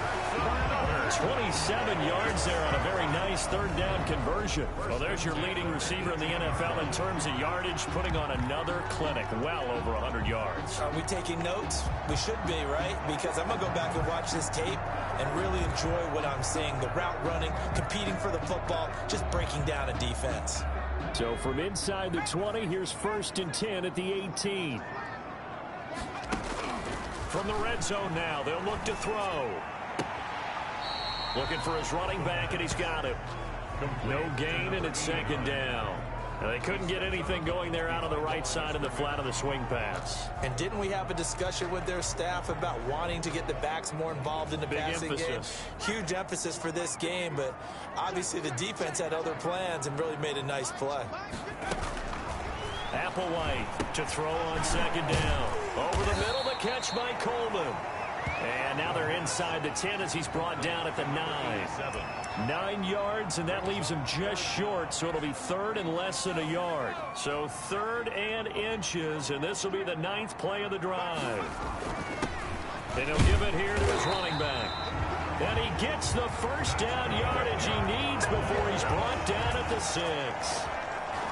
27 yards there on a very nice 3rd down conversion. Well, there's your leading receiver in the NFL in terms of yardage, putting on another clinic, well over 100 yards. Are we taking notes? We should be, right? Because I'm going to go back and watch this tape and really enjoy what I'm seeing. The route running, competing for the football, just breaking down a defense. So from inside the 20, here's 1st and 10 at the 18. From the red zone now, they'll look to throw. Looking for his running back, and he's got him. No gain, and it's 2nd down. Now, they couldn't get anything going there out of the right side of the flat of the swing pass. And didn't we have a discussion with their staff about wanting to get the backs more involved in the passing game? Huge emphasis for this game, but obviously the defense had other plans and really made a nice play. Applewhite to throw on 2nd down. Over the middle, the catch by Coleman. And now they're inside the 10 as he's brought down at the 9. 9 yards, and that leaves him just short, so it'll be 3rd and less than a yard. So 3rd and inches, and this will be the 9th play of the drive. And he'll give it here to his running back. And he gets the first down yardage he needs before he's brought down at the 6.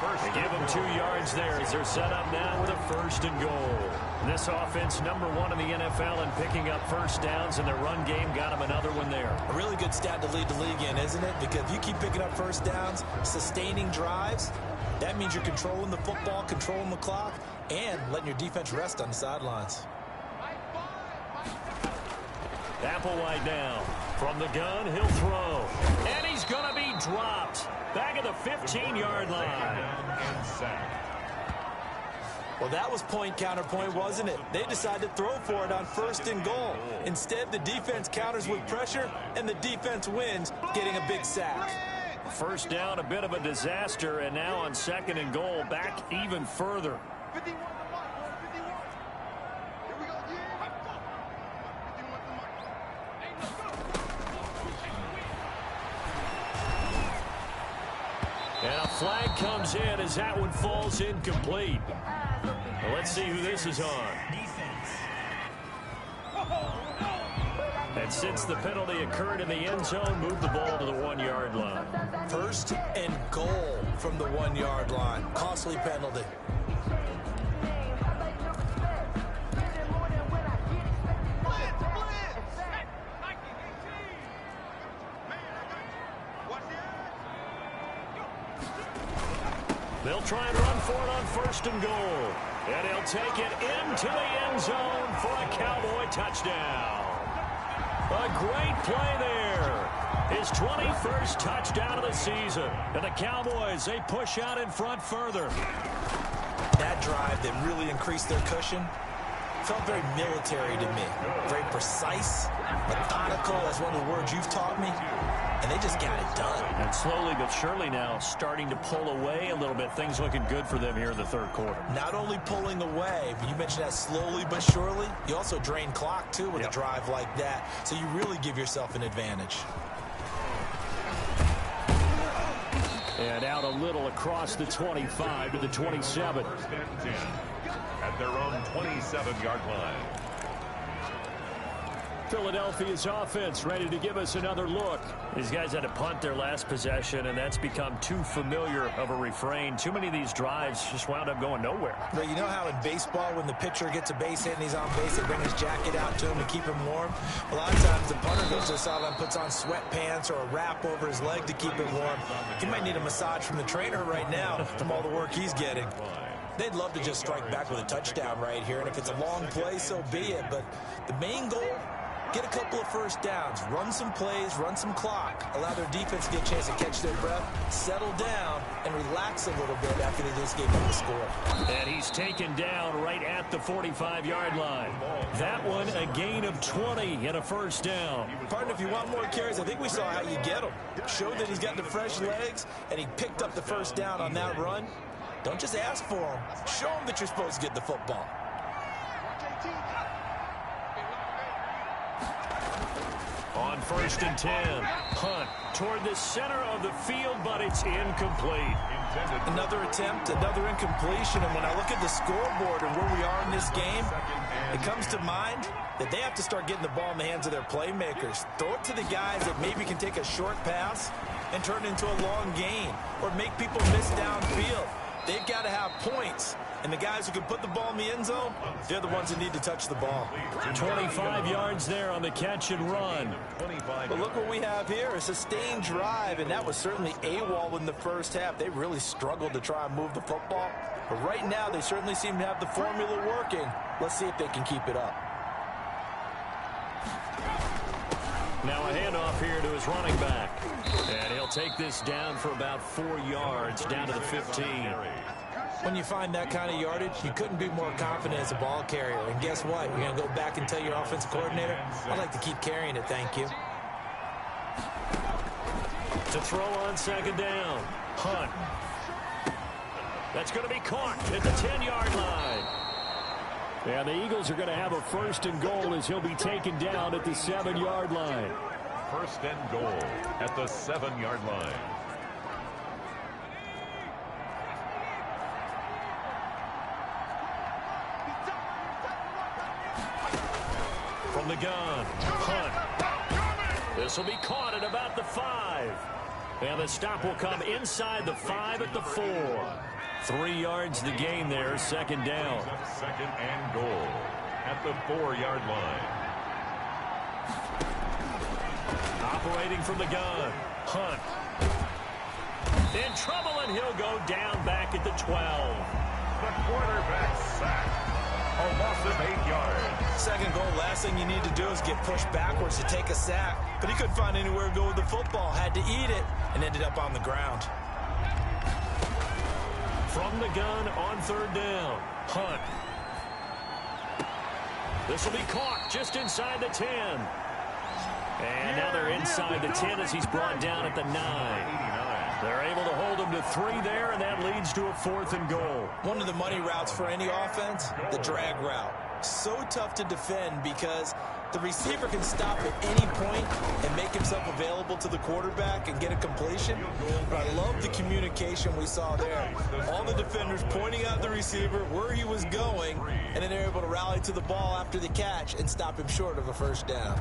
They give him 2 yards there as they're set up now with a 1st and goal. This offense, #1 in the NFL in picking up first downs, and their run game got him another one there. A really good stat to lead the league in, isn't it? Because if you keep picking up first downs, sustaining drives, that means you're controlling the football, controlling the clock, and letting your defense rest on the sidelines. Applewhite now. From the gun, he'll throw. And he's going to be dropped. Back at the 15-yard line. Well, that was point counterpoint, wasn't it? They decided to throw for it on 1st and goal. Instead, the defense counters with pressure, and the defense wins, getting a big sack. First down, a bit of a disaster, and now on 2nd and goal, back even further. And a flag comes in as that one falls incomplete. Well, let's see who this is on. And since the penalty occurred in the end zone, move the ball to the 1-yard line. 1st and goal from the 1-yard line. Costly penalty. They'll try and run for it on 1st and goal. And he'll take it into the end zone for a Cowboy touchdown. A great play there. His 21st touchdown of the season. And the Cowboys, they push out in front further. that drive that really increased their cushion felt very military to me. Very precise, methodical, that's one of the words you've taught me. And they just got it done. And slowly but surely now starting to pull away a little bit. Things looking good for them here in the third quarter. Not only pulling away, but you mentioned that slowly but surely, you also drain clock, too, with a drive like that. So you really give yourself an advantage. And out a little across the 25 to the 27. First and 10 at their own 27-yard line. Philadelphia's offense ready to give us another look. These guys had to punt their last possession, and that's become too familiar of a refrain. Too many of these drives just wound up going nowhere. But you know how in baseball, when the pitcher gets a base hit and he's on base, they bring his jacket out to him to keep him warm? A lot of times the punter goes to the sideline, puts on sweatpants or a wrap over his leg to keep him warm. He might need a massage from the trainer right now from all the work he's getting. They'd love to just strike back with a touchdown right here, and if it's a long play, so be it. But the main goal, get a couple of first downs, run some plays, run some clock, allow their defense to get a chance to catch their breath, settle down, and relax a little bit after they just gave up the score. And he's taken down right at the 45-yard line. That one, a gain of 20 and a first down. Partner, if you want more carries, I think we saw how you get them. Showed that he's got the fresh legs, and he picked up the first down on that run. Don't just ask for them. Show them that you're supposed to get the football. On first and 10, Hunt toward the center of the field, but it's incomplete. Another attempt, another incompletion, and when I look at the scoreboard and where we are in this game, it comes to mind that they have to start getting the ball in the hands of their playmakers. Throw it to the guys that maybe can take a short pass and turn it into a long gain or make people miss downfield. They've got to have points. And the guys who can put the ball in the end zone, they're the ones that need to touch the ball. 25 yards there on the catch and run. But look what we have here, a sustained drive, and that was certainly AWOL in the first half. They really struggled to try and move the football. But right now, they certainly seem to have the formula working. Let's see if they can keep it up. Now a handoff here to his running back. And he'll take this down for about 4 yards, down to the 15. When you find that kind of yardage, you couldn't be more confident as a ball carrier. And guess what? You're going to go back and tell your offensive coordinator, I'd like to keep carrying it, thank you. To throw on second down, Hunt. That's going to be caught at the 10-yard line. And the Eagles are going to have a first and goal as he'll be taken down at the 7-yard line. First and goal at the 7-yard line. From the gun, Hunt. This will be caught at about the 5. And the stop will come inside the 5 at the 4. 3 yards the gain there, second down. Second and goal at the 4-yard line. Operating from the gun, Hunt. In trouble, and he'll go down back at the 12. The quarterback sacked. A loss of 8 yards. Second goal, last thing you need to do is get pushed backwards to take a sack. But he couldn't find anywhere to go with the football. Had to eat it and ended up on the ground. From the gun on third down, Hunt. This will be caught just inside the 10. And now they're inside the 10 as he's brought down at the 9. They're able to hold him to 3 there, and that leads to a 4th and goal. One of the money routes for any offense, the drag route. So tough to defend because the receiver can stop at any point and make himself available to the quarterback and get a completion. But I love the communication we saw there. All the defenders pointing out the receiver where he was going, and then they're able to rally to the ball after the catch and stop him short of a first down.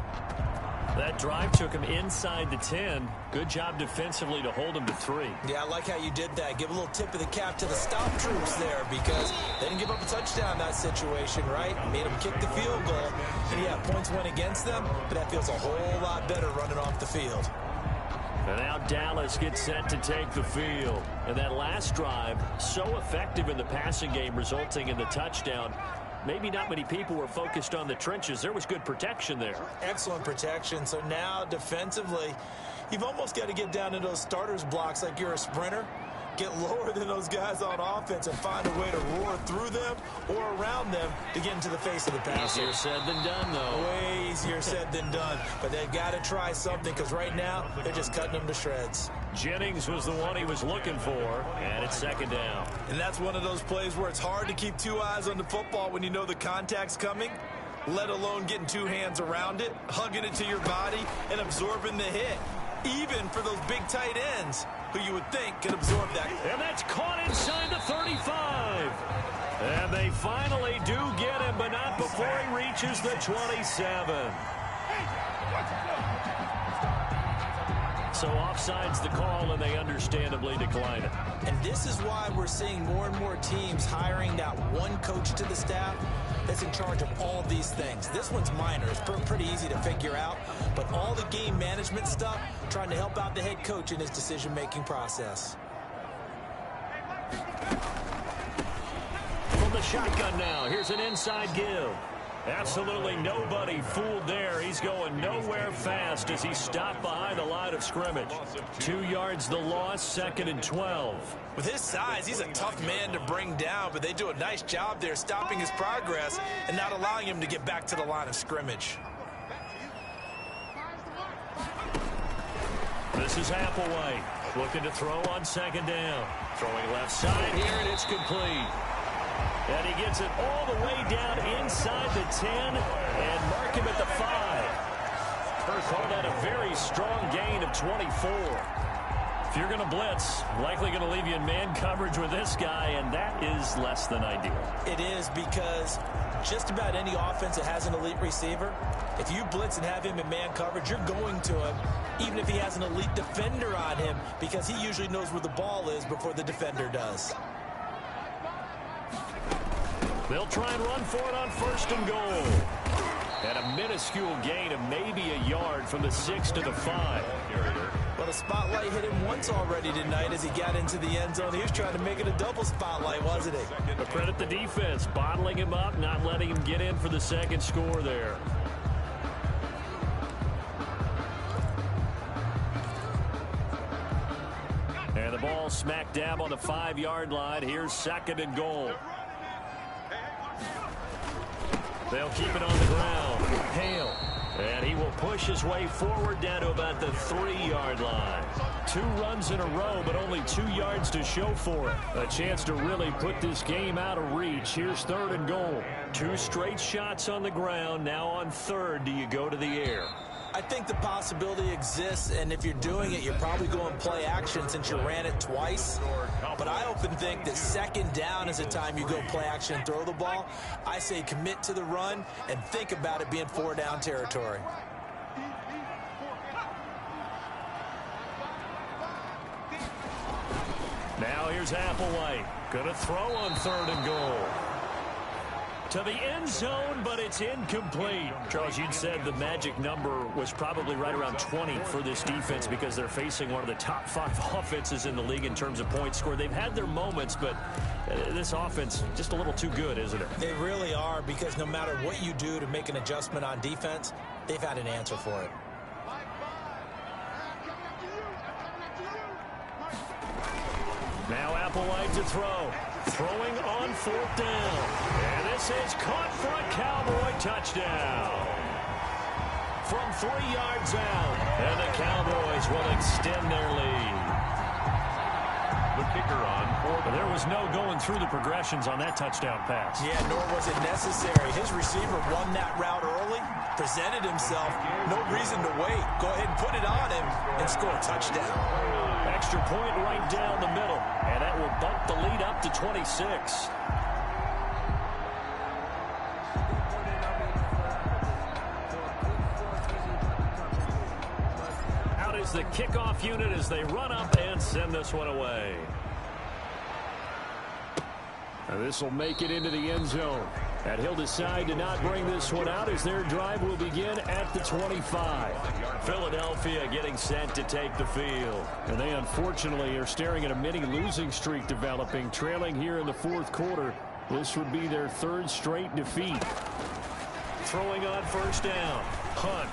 That drive took him inside the 10. Good job defensively to hold him to 3. Yeah, I like how you did that. Give a little tip of the cap to the stop troops there because they didn't give up a touchdown in that situation, right? Made them kick the field goal. And yeah, points went against them, but that feels a whole lot better running off the field. And now Dallas gets set to take the field. And that last drive, so effective in the passing game, resulting in the touchdown. Maybe not many people were focused on the trenches. There was good protection there. Excellent protection. So now defensively, you've almost got to get down to those starters blocks like you're a sprinter. get lower than those guys on offense and find a way to roar through them or around them to get into the face of the passer. Easier said than done, though. Way easier said than done. But they've got to try something because right now they're just cutting them to shreds. Jennings was the one he was looking for, and it's second down. And that's one of those plays where it's hard to keep two eyes on the football when you know the contact's coming, let alone getting two hands around it, hugging it to your body, and absorbing the hit. Even for those big tight ends who you would think could absorb that. And that's caught inside the 35. And they finally do get him, but not before he reaches the 27. So offside's the call, and they understandably decline it. And this is why we're seeing more and more teams hiring that one coach to the staff that's in charge of all these things. This one's minor. It's pretty easy to figure out. But all the game management stuff, trying to help out the head coach in his decision-making process. From the shotgun now, here's an inside give. Absolutely nobody fooled there. He's going nowhere fast as he stopped behind the line of scrimmage. 2 yards the loss, 2nd and 12. With his size, he's a tough man to bring down, but they do a nice job there stopping his progress and not allowing him to get back to the line of scrimmage. This is Applewhite looking to throw on 2nd down. Throwing left side here, and it's complete. And he gets it all the way down inside the 10 and mark him at the 5. Call that a very strong gain of 24. If you're going to blitz, likely going to leave you in man coverage with this guy, and that is less than ideal. It is, because just about any offense that has an elite receiver, if you blitz and have him in man coverage, you're going to him, even if he has an elite defender on him, because he usually knows where the ball is before the defender does. They'll try and run for it on 1st and goal. And a minuscule gain of maybe a yard from the 6 to the 5. Well, the spotlight hit him once already tonight as he got into the end zone. He was trying to make it a double spotlight, wasn't he? But credit the defense, bottling him up, not letting him get in for the 2nd score there. And the ball smack dab on the 5-yard line. Here's 2nd and goal. They'll keep it on the ground. Hale. And he will push his way forward down to about the 3-yard line. 2 runs in a row, but only 2 yards to show for it. A chance to really put this game out of reach. Here's 3rd and goal. 2 straight shots on the ground. Now on 3rd, do you go to the air? I think the possibility exists, and if you're doing it, you're probably going play action since you ran it twice. But I often think that 2nd down is the time you go play action and throw the ball. I say commit to the run and think about it being 4-down territory. Now here's Applewhite. Going to throw on 3rd and goal. To the end zone, but it's incomplete. Charles, you'd said the magic number was probably right around 20 for this defense because they're facing one of the top 5 offenses in the league in terms of points scored. They've had their moments, but this offense just a little too good, isn't it? They really are, because no matter what you do to make an adjustment on defense, they've had an answer for it. Now Applewhite to throw. Throwing on 4th down. And this is caught for a Cowboy touchdown. From 3 yards out. And the Cowboys will extend their lead. The kicker on 4th. There was no going through the progressions on that touchdown pass. Yeah, nor was it necessary. His receiver won that route early, presented himself. No reason to wait. Go ahead and put it on him and score a touchdown. Extra point right down the middle. And that will bump the lead up to 26. Out is the kickoff unit as they run up and send this one away. This will make it into the end zone. And he'll decide to not bring this one out as their drive will begin at the 25. Philadelphia getting set to take the field. And they unfortunately are staring at a mini losing streak developing, trailing here in the 4th quarter. This would be their 3rd straight defeat. Throwing on 1st down. Hunt.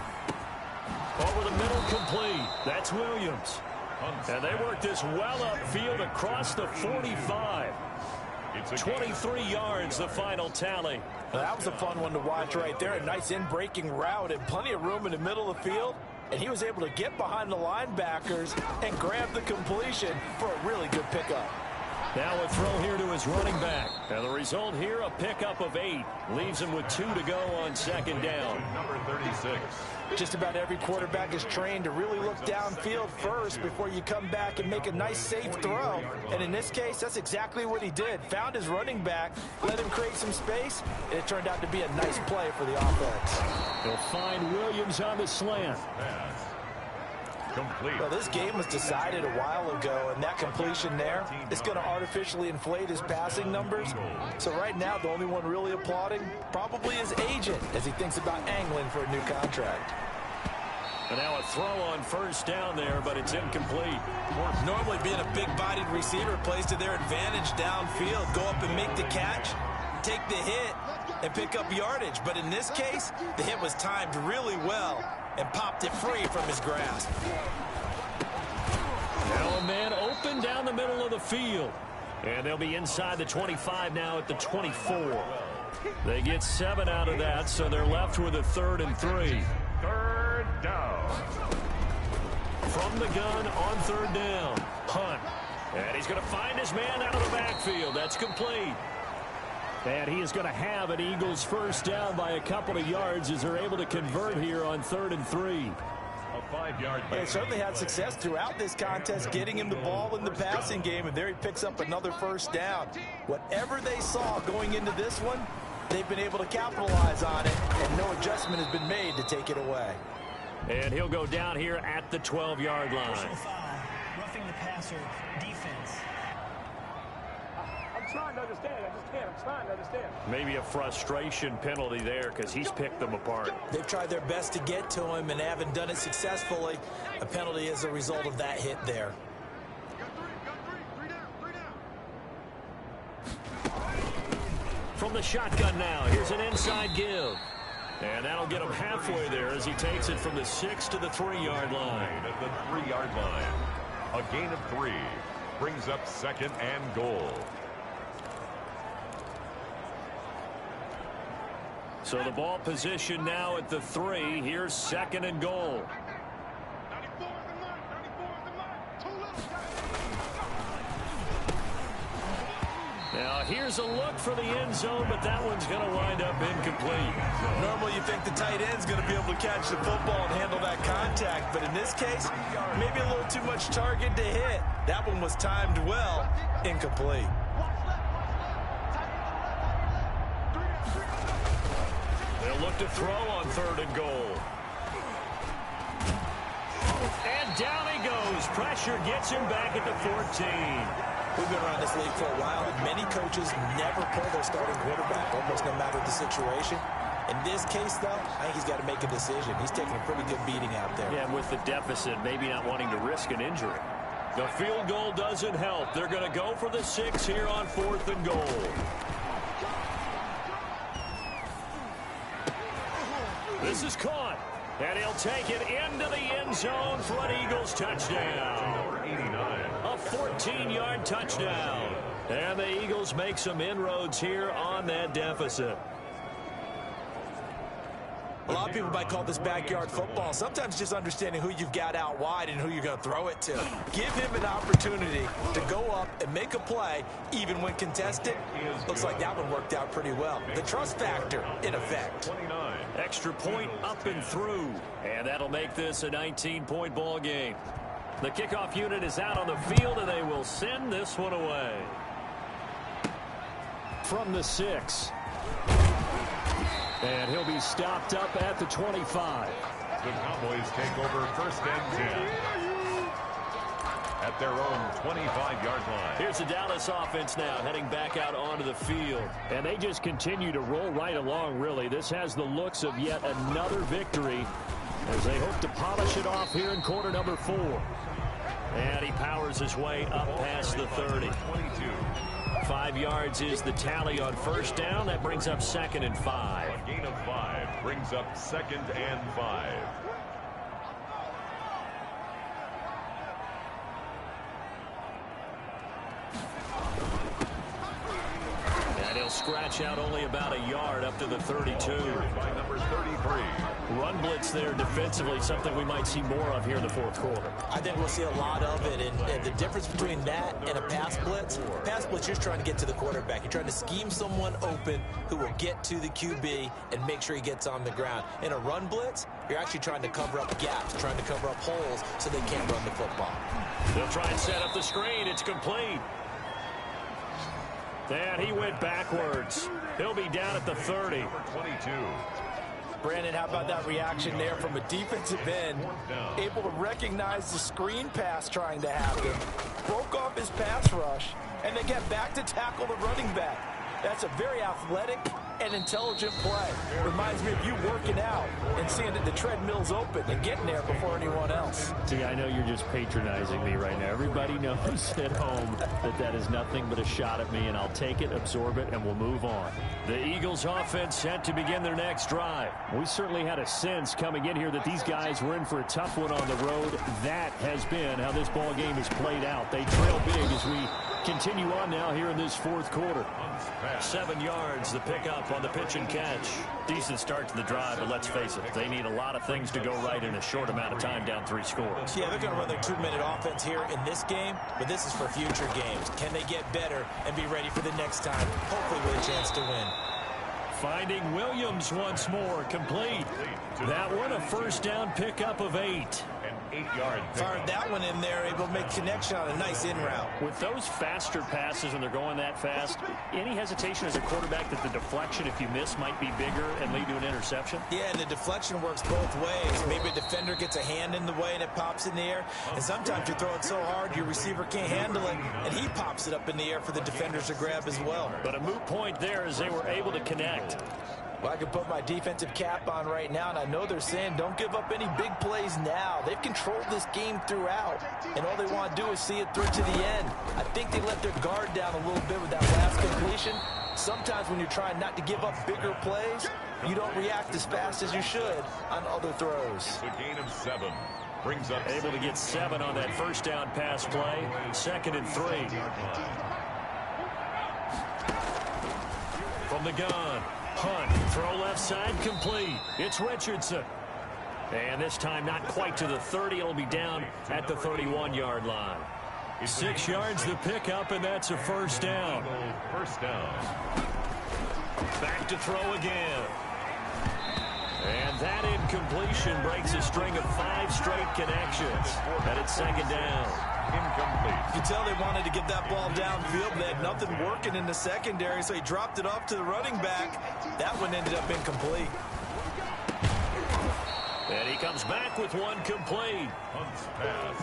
Over the middle, complete. That's Williams. And they work this well upfield across the 45. 23 yards, the final tally. Well, that was a fun one to watch right there. A nice in-breaking route and plenty of room in the middle of the field. And he was able to get behind the linebackers and grab the completion for a really good pickup. Now a throw here to his running back. And the result here, a pickup of 8. Leaves him with 2 to go on second down. Number 36. Just about every quarterback is trained to really look downfield first before you come back and make a nice safe throw. And in this case, that's exactly what he did. Found his running back, let him create some space, and it turned out to be a nice play for the offense. He'll find Williams on the slant. Pass. Complete. Well, this game was decided a while ago, and that completion there is going to artificially inflate his passing numbers. So right now, the only one really applauding probably his agent as he thinks about angling for a new contract. And now a throw on first down there, but it's incomplete. Normally being a big-bodied receiver plays to their advantage downfield. Go up and make the catch, take the hit, and pick up yardage. But in this case, the hit was timed really well and popped it free from his grasp. Now a man open down the middle of the field. And they'll be inside the 25 now at the 24. They get 7 out of that, so they're left with a 3rd and 3. Third down. From the gun on 3rd down. Hunt. And he's going to find his man out of the backfield. That's complete. And he is going to have an Eagles first down by a couple of yards as they're able to convert here on 3rd and 3. A 5-yard gain. They certainly had success throughout this contest getting him the ball in the passing game, and there he picks up another first down. Whatever they saw going into this one, they've been able to capitalize on it, and no adjustment has been made to take it away. And he'll go down here at the 12-yard line. Personal foul, roughing the passer, defense. I'm trying to understand. I just can't. I'm trying to understand. Maybe a frustration penalty there because he's picked them apart. They've tried their best to get to him and haven't done it successfully. A penalty as a result of that hit there. From the shotgun now, here's an inside give. And that'll get him halfway there as he takes it from the 6 to the 3-yard line. At the 3-yard line. A gain of 3 brings up 2nd and goal. So the ball position now at the 3. Here's 2nd and goal. Now here's a look for the end zone, but that one's going to wind up incomplete. Normally you think the tight end's going to be able to catch the football and handle that contact, but in this case, maybe a little too much target to hit. That one was timed well, incomplete. They'll look to throw on 3rd and goal. And down he goes. Pressure gets him back at the 14. We've been around this league for a while, and many coaches never pull their starting quarterback, almost no matter the situation. In this case, though, I think he's got to make a decision. He's taking a pretty good beating out there. Yeah, with the deficit, maybe not wanting to risk an injury. The field goal doesn't help. They're going to go for the 6 here on 4th and goal. This is caught, and he'll take it into the end zone for an Eagles touchdown. Number 89. A 14-yard touchdown. And the Eagles make some inroads here on that deficit. A lot of people might call this backyard football. Sometimes just understanding who you've got out wide and who you're going to throw it to. Give him an opportunity to go up and make a play, even when contested. Looks like that one worked out pretty well. The trust factor in effect. 29. Extra point up and through. And that'll make this a 19-point ball game. The kickoff unit is out on the field, and they will send this one away. From the 6. And he'll be stopped up at the 25. The Cowboys take over 1st and 10. At their own 25-yard line. Here's the Dallas offense now heading back out onto the field. And they just continue to roll right along, really. This has the looks of yet another victory as they hope to polish it off here in quarter number 4. And he powers his way up past the 30. 22. 5 yards is the tally on 1st down. That brings up 2nd and 5. A gain of 5 brings up 2nd and 5. They'll scratch out only about a yard up to the 32. By number 33. Run blitz there defensively, something we might see more of here in the fourth quarter. I think we'll see a lot of it, and the difference between that and a pass blitz, you're just trying to get to the quarterback. You're trying to scheme someone open who will get to the QB and make sure he gets on the ground. In a run blitz, you're actually trying to cover up gaps, trying to cover up holes so they can't run the football. They'll try and set up the screen. It's complete. And he went backwards. He'll be down at the 30. Number 22. Brandon, how about that reaction there from a defensive end? Able to recognize the screen pass trying to happen. Broke off his pass rush, and then get back to tackle the running back. That's a very athletic and intelligent play. Reminds me of you working out and seeing that the treadmill's open and getting there before anyone else. See, I know you're just patronizing me right now. Everybody knows at home that is nothing but a shot at me, and I'll take it, absorb it, and we'll move on. The Eagles offense set to begin their next drive. We certainly had a sense coming in here that these guys were in for a tough one on the road. That has been how this ball game has played out. They trail big as we continue on now here in this fourth quarter. 7 yards, the pickup on the pitch and catch. Decent start to the drive, but let's face it, they need a lot of things to go right in a short amount of time, down 3 scores. Yeah, they're going to run their 2-minute offense here in this game, but this is for future games. Can they get better and be ready for the next time, hopefully with a chance to win? Finding Williams once more, complete. That one a first down pickup of 8. 8-yard Fired that one in there, able to make connection on a nice in route. With those faster passes when they're going that fast, any hesitation as a quarterback that the deflection, if you miss, might be bigger and lead to an interception? Yeah, and the deflection works both ways. Maybe a defender gets a hand in the way and it pops in the air. And sometimes you throw it so hard your receiver can't handle it, and he pops it up in the air for the defenders to grab as well. But a moot point there as they were able to connect. Well, I can put my defensive cap on right now, and I know they're saying don't give up any big plays now. They've controlled this game throughout, and all they want to do is see it through to the end. I think they let their guard down a little bit with that last completion. Sometimes when you're trying not to give up bigger plays, you don't react as fast as you should on other throws. A gain of 7. Brings up able to get 7 on that first down pass play. 2nd and 3. From the gun. Hunt, throw left side, complete. It's Richardson. And this time not quite to the 30. It'll be down at the 31-yard line. 6 yards the pickup, and that's a first down. First down. Back to throw again. And that incompletion breaks a string of 5 straight connections. And it's 2nd down. Incomplete. You can tell they wanted to get that ball downfield. They had nothing working in the secondary, so he dropped it off to the running back. That one ended up incomplete. And he comes back with one complete.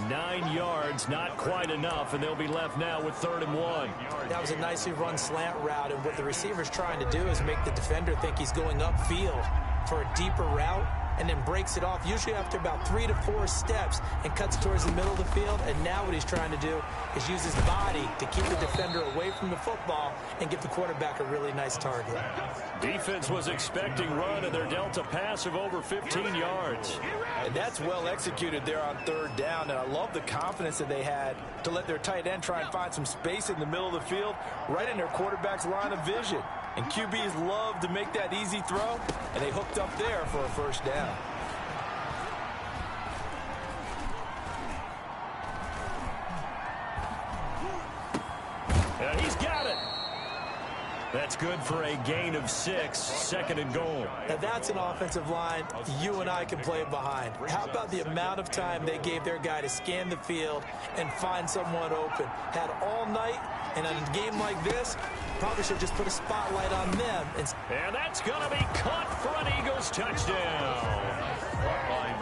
9 yards, not quite enough, and they'll be left now with 3rd and 1. That was a nicely run slant route, and what the receiver's trying to do is make the defender think he's going upfield for a deeper route, and then breaks it off, usually after about 3 to 4 steps, and cuts towards the middle of the field. And now what he's trying to do is use his body to keep the defender away from the football and give the quarterback a really nice target. Defense was expecting run, and they're dealt a pass of over 15 yards. And that's well executed there on 3rd down, and I love the confidence that they had to let their tight end try and find some space in the middle of the field, right in their quarterback's line of vision. And QBs love to make that easy throw, and they hooked up there for a first down. And he's got it. That's good for a gain of 6, 2nd and goal. Now that's an offensive line you and I can play behind. How about the amount of time they gave their guy to scan the field and find someone open? Had all night, and in a game like this, probably should just put a spotlight on them. And that's going to be caught for an Eagles touchdown.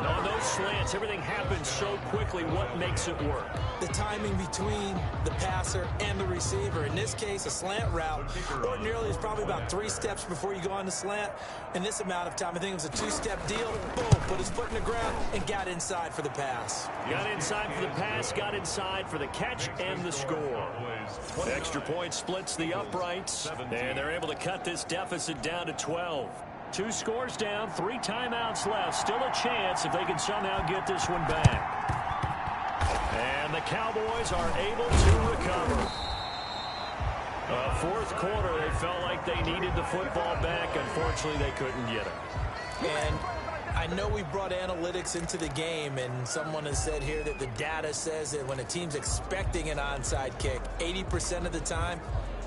On those slants, everything happens so quickly. What makes it work? The timing between the passer and the receiver. In this case, a slant route ordinarily is probably about 3 steps before you go on the slant. In this amount of time, I think it was a 2-step deal. Boom, put his foot in the ground and got inside for the pass. Got inside for the pass, got inside for the catch and the score. Extra point splits the uprights, and they're able to cut this deficit down to 12. 2 scores down, 3 timeouts left. Still a chance if they can somehow get this one back. And the Cowboys are able to recover. Fourth quarter, they felt like they needed the football back. Unfortunately, they couldn't get it. And I know we brought analytics into the game, and someone has said here that the data says that when a team's expecting an onside kick, 80% of the time,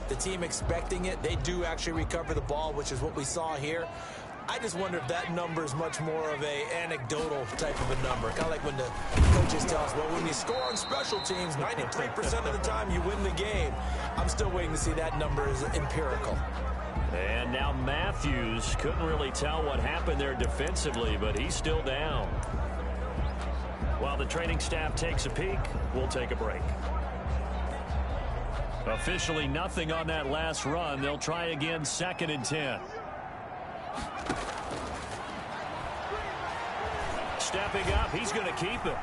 the team expecting it, they do actually recover the ball, which is what we saw here. I just wonder if that number is much more of a anecdotal type of a number. Kind of like when the coaches tell us, well, when you score on special teams, 93% of the time you win the game. I'm still waiting to see that number is empirical. And now Matthews couldn't really tell what happened there defensively, but he's still down. While the training staff takes a peek, we'll take a break. Officially nothing on that last run. They'll try again, 2nd and 10. Stepping up, he's going to keep it.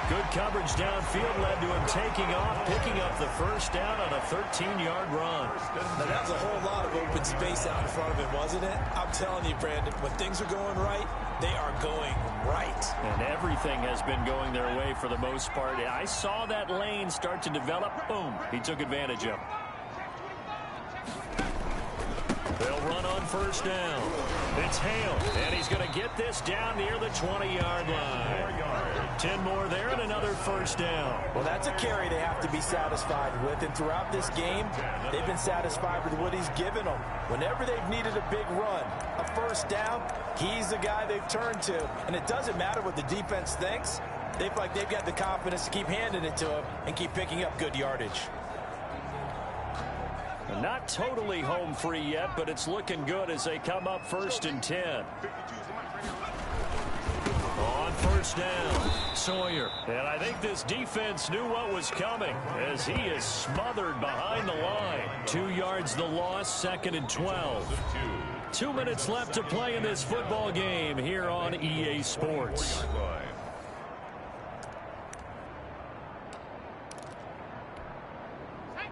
Good coverage downfield led to him taking off, picking up the first down on a 13-yard run. Now, that was a whole lot of open space out in front of him, wasn't it? I'm telling you, Brandon, when things are going right, they are going right. And everything has been going their way for the most part. I saw that lane start to develop. Boom. He took advantage of it. They'll run on first down. It's Hale, and he's going to get this down near the 20-yard line. 10 more there and another first down. Well, that's a carry they have to be satisfied with, and throughout this game, they've been satisfied with what he's given them. Whenever they've needed a big run, a first down, he's the guy they've turned to, and it doesn't matter what the defense thinks. They feel like they've got the confidence to keep handing it to him and keep picking up good yardage. Not totally home free yet, but it's looking good as they come up 1st and 10. On first down, Sawyer. And I think this defense knew what was coming as he is smothered behind the line. 2 yards the loss, 2nd and 12. 2 minutes left to play in this football game here on EA Sports.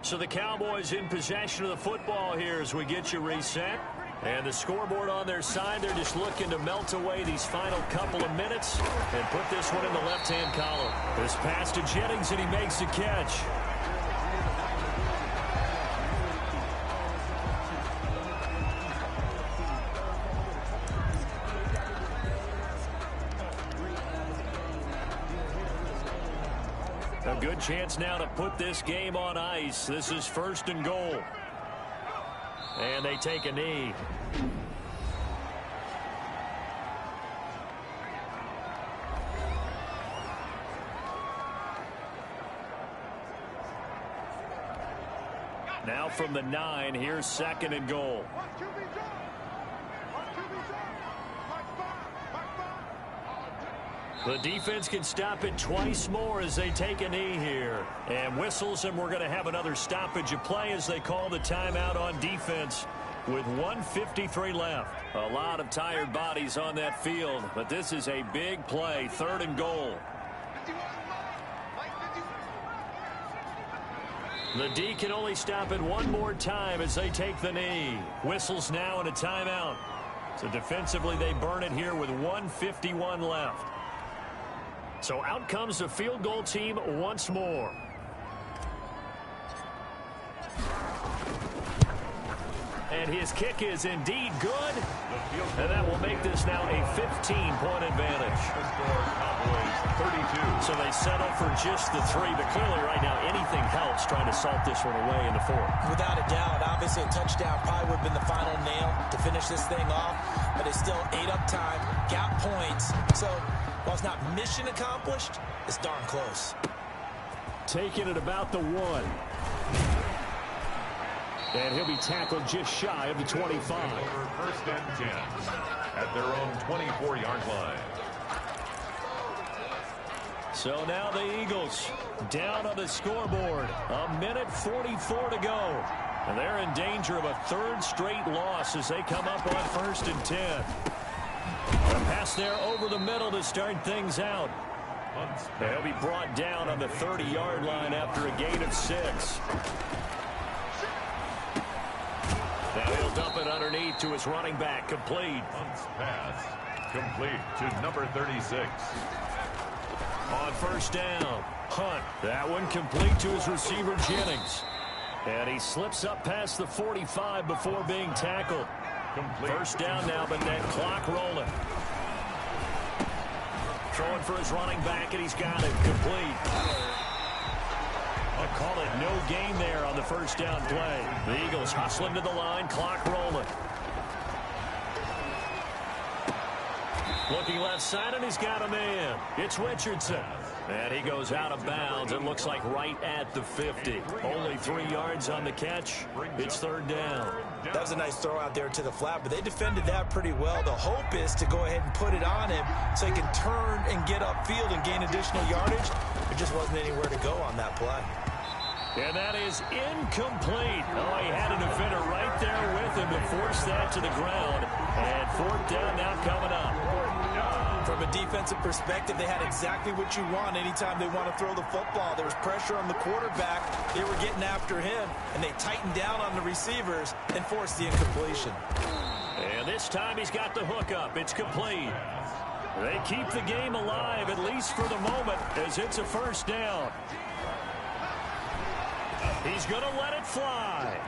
So the Cowboys in possession of the football here as we get you reset. And the scoreboard on their side, they're just looking to melt away these final couple of minutes and put this one in the left-hand column. This pass to Jennings, and he makes the catch. A good chance now to put this game on ice. This is 1st and goal. And they take a knee. Now from the 9, here's 2nd and goal. The defense can stop it twice more as they take a knee here. And whistles, and we're going to have another stoppage of play as they call the timeout on defense with 1:53 left. A lot of tired bodies on that field, but this is a big play, 3rd and goal. The D can only stop it one more time as they take the knee. Whistles now and a timeout. So defensively, they burn it here with 1:51 left. So out comes the field goal team once more. And his kick is indeed good. And that will make this now a 15-point advantage. So they settle for just the 3, but clearly right now anything helps trying to salt this one away in the 4th. Without a doubt, obviously a touchdown probably would have been the final nail to finish this thing off, but it's still ate up time, got points. So while it's not mission accomplished, it's darn close. Taking it about the 1. And he'll be tackled just shy of the 25. 1st and 10 at their own 24-yard line. So now the Eagles down on the scoreboard. 1:44 to go. And they're in danger of a 3rd straight loss as they come up on 1st and 10. A pass there over the middle to start things out. They'll be brought down on the 30-yard line after a gain of 6. Now he'll dump it underneath to his running back. Complete. Hunt's pass complete to number 36. On first down, Hunt. That one complete to his receiver, Jennings. And he slips up past the 45 before being tackled. Complete. First down now, but that clock rolling. Throwing for his running back, and he's got it complete. I'll call it no gain there on the first down play. The Eagles hustling to the line, clock rolling. Looking left side, and he's got a man. It's Richardson. And he goes out of bounds. It looks like right at the 50. Only 3 yards on the catch. It's third down. That was a nice throw out there to the flat, but they defended that pretty well. The hope is to go ahead and put it on him so he can turn and get upfield and gain additional yardage. There just wasn't anywhere to go on that play. And that is incomplete. Oh, he had a defender right there with him to force that to the ground. And fourth down now coming up. From a defensive perspective, they had exactly what you want anytime they want to throw the football. There was pressure on the quarterback. They were getting after him, and they tightened down on the receivers and forced the incompletion. And this time he's got the hook up. It's complete. They keep the game alive, at least for the moment, as it's a first down. He's going to let it fly.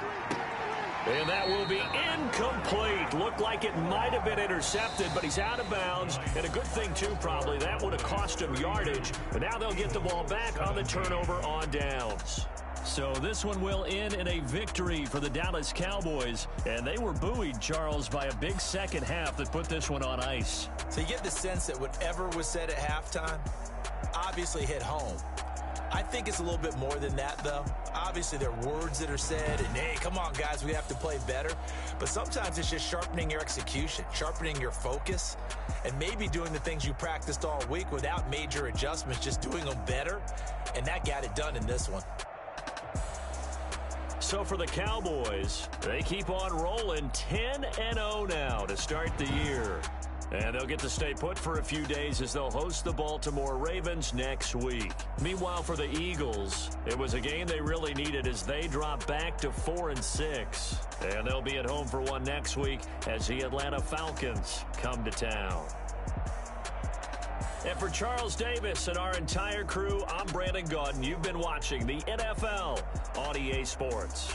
And that will be incomplete. Looked like it might have been intercepted, but he's out of bounds. And a good thing, too, probably. That would have cost him yardage. But now they'll get the ball back on the turnover on downs. So this one will end in a victory for the Dallas Cowboys. And they were buoyed, Charles, by a big second half that put this one on ice. So you get the sense that whatever was said at halftime obviously hit home. I think it's a little bit more than that, though. Obviously, there are words that are said, and, hey, come on, guys, we have to play better. But sometimes it's just sharpening your execution, sharpening your focus, and maybe doing the things you practiced all week without major adjustments, just doing them better. And that got it done in this one. So for the Cowboys, they keep on rolling 10-0 now to start the year. And they'll get to stay put for a few days as they'll host the Baltimore Ravens next week. Meanwhile, for the Eagles, it was a game they really needed as they drop back to 4-6. And they'll be at home for one next week as the Atlanta Falcons come to town. And for Charles Davis and our entire crew, I'm Brandon Gaudin. You've been watching the NFL on EA Sports.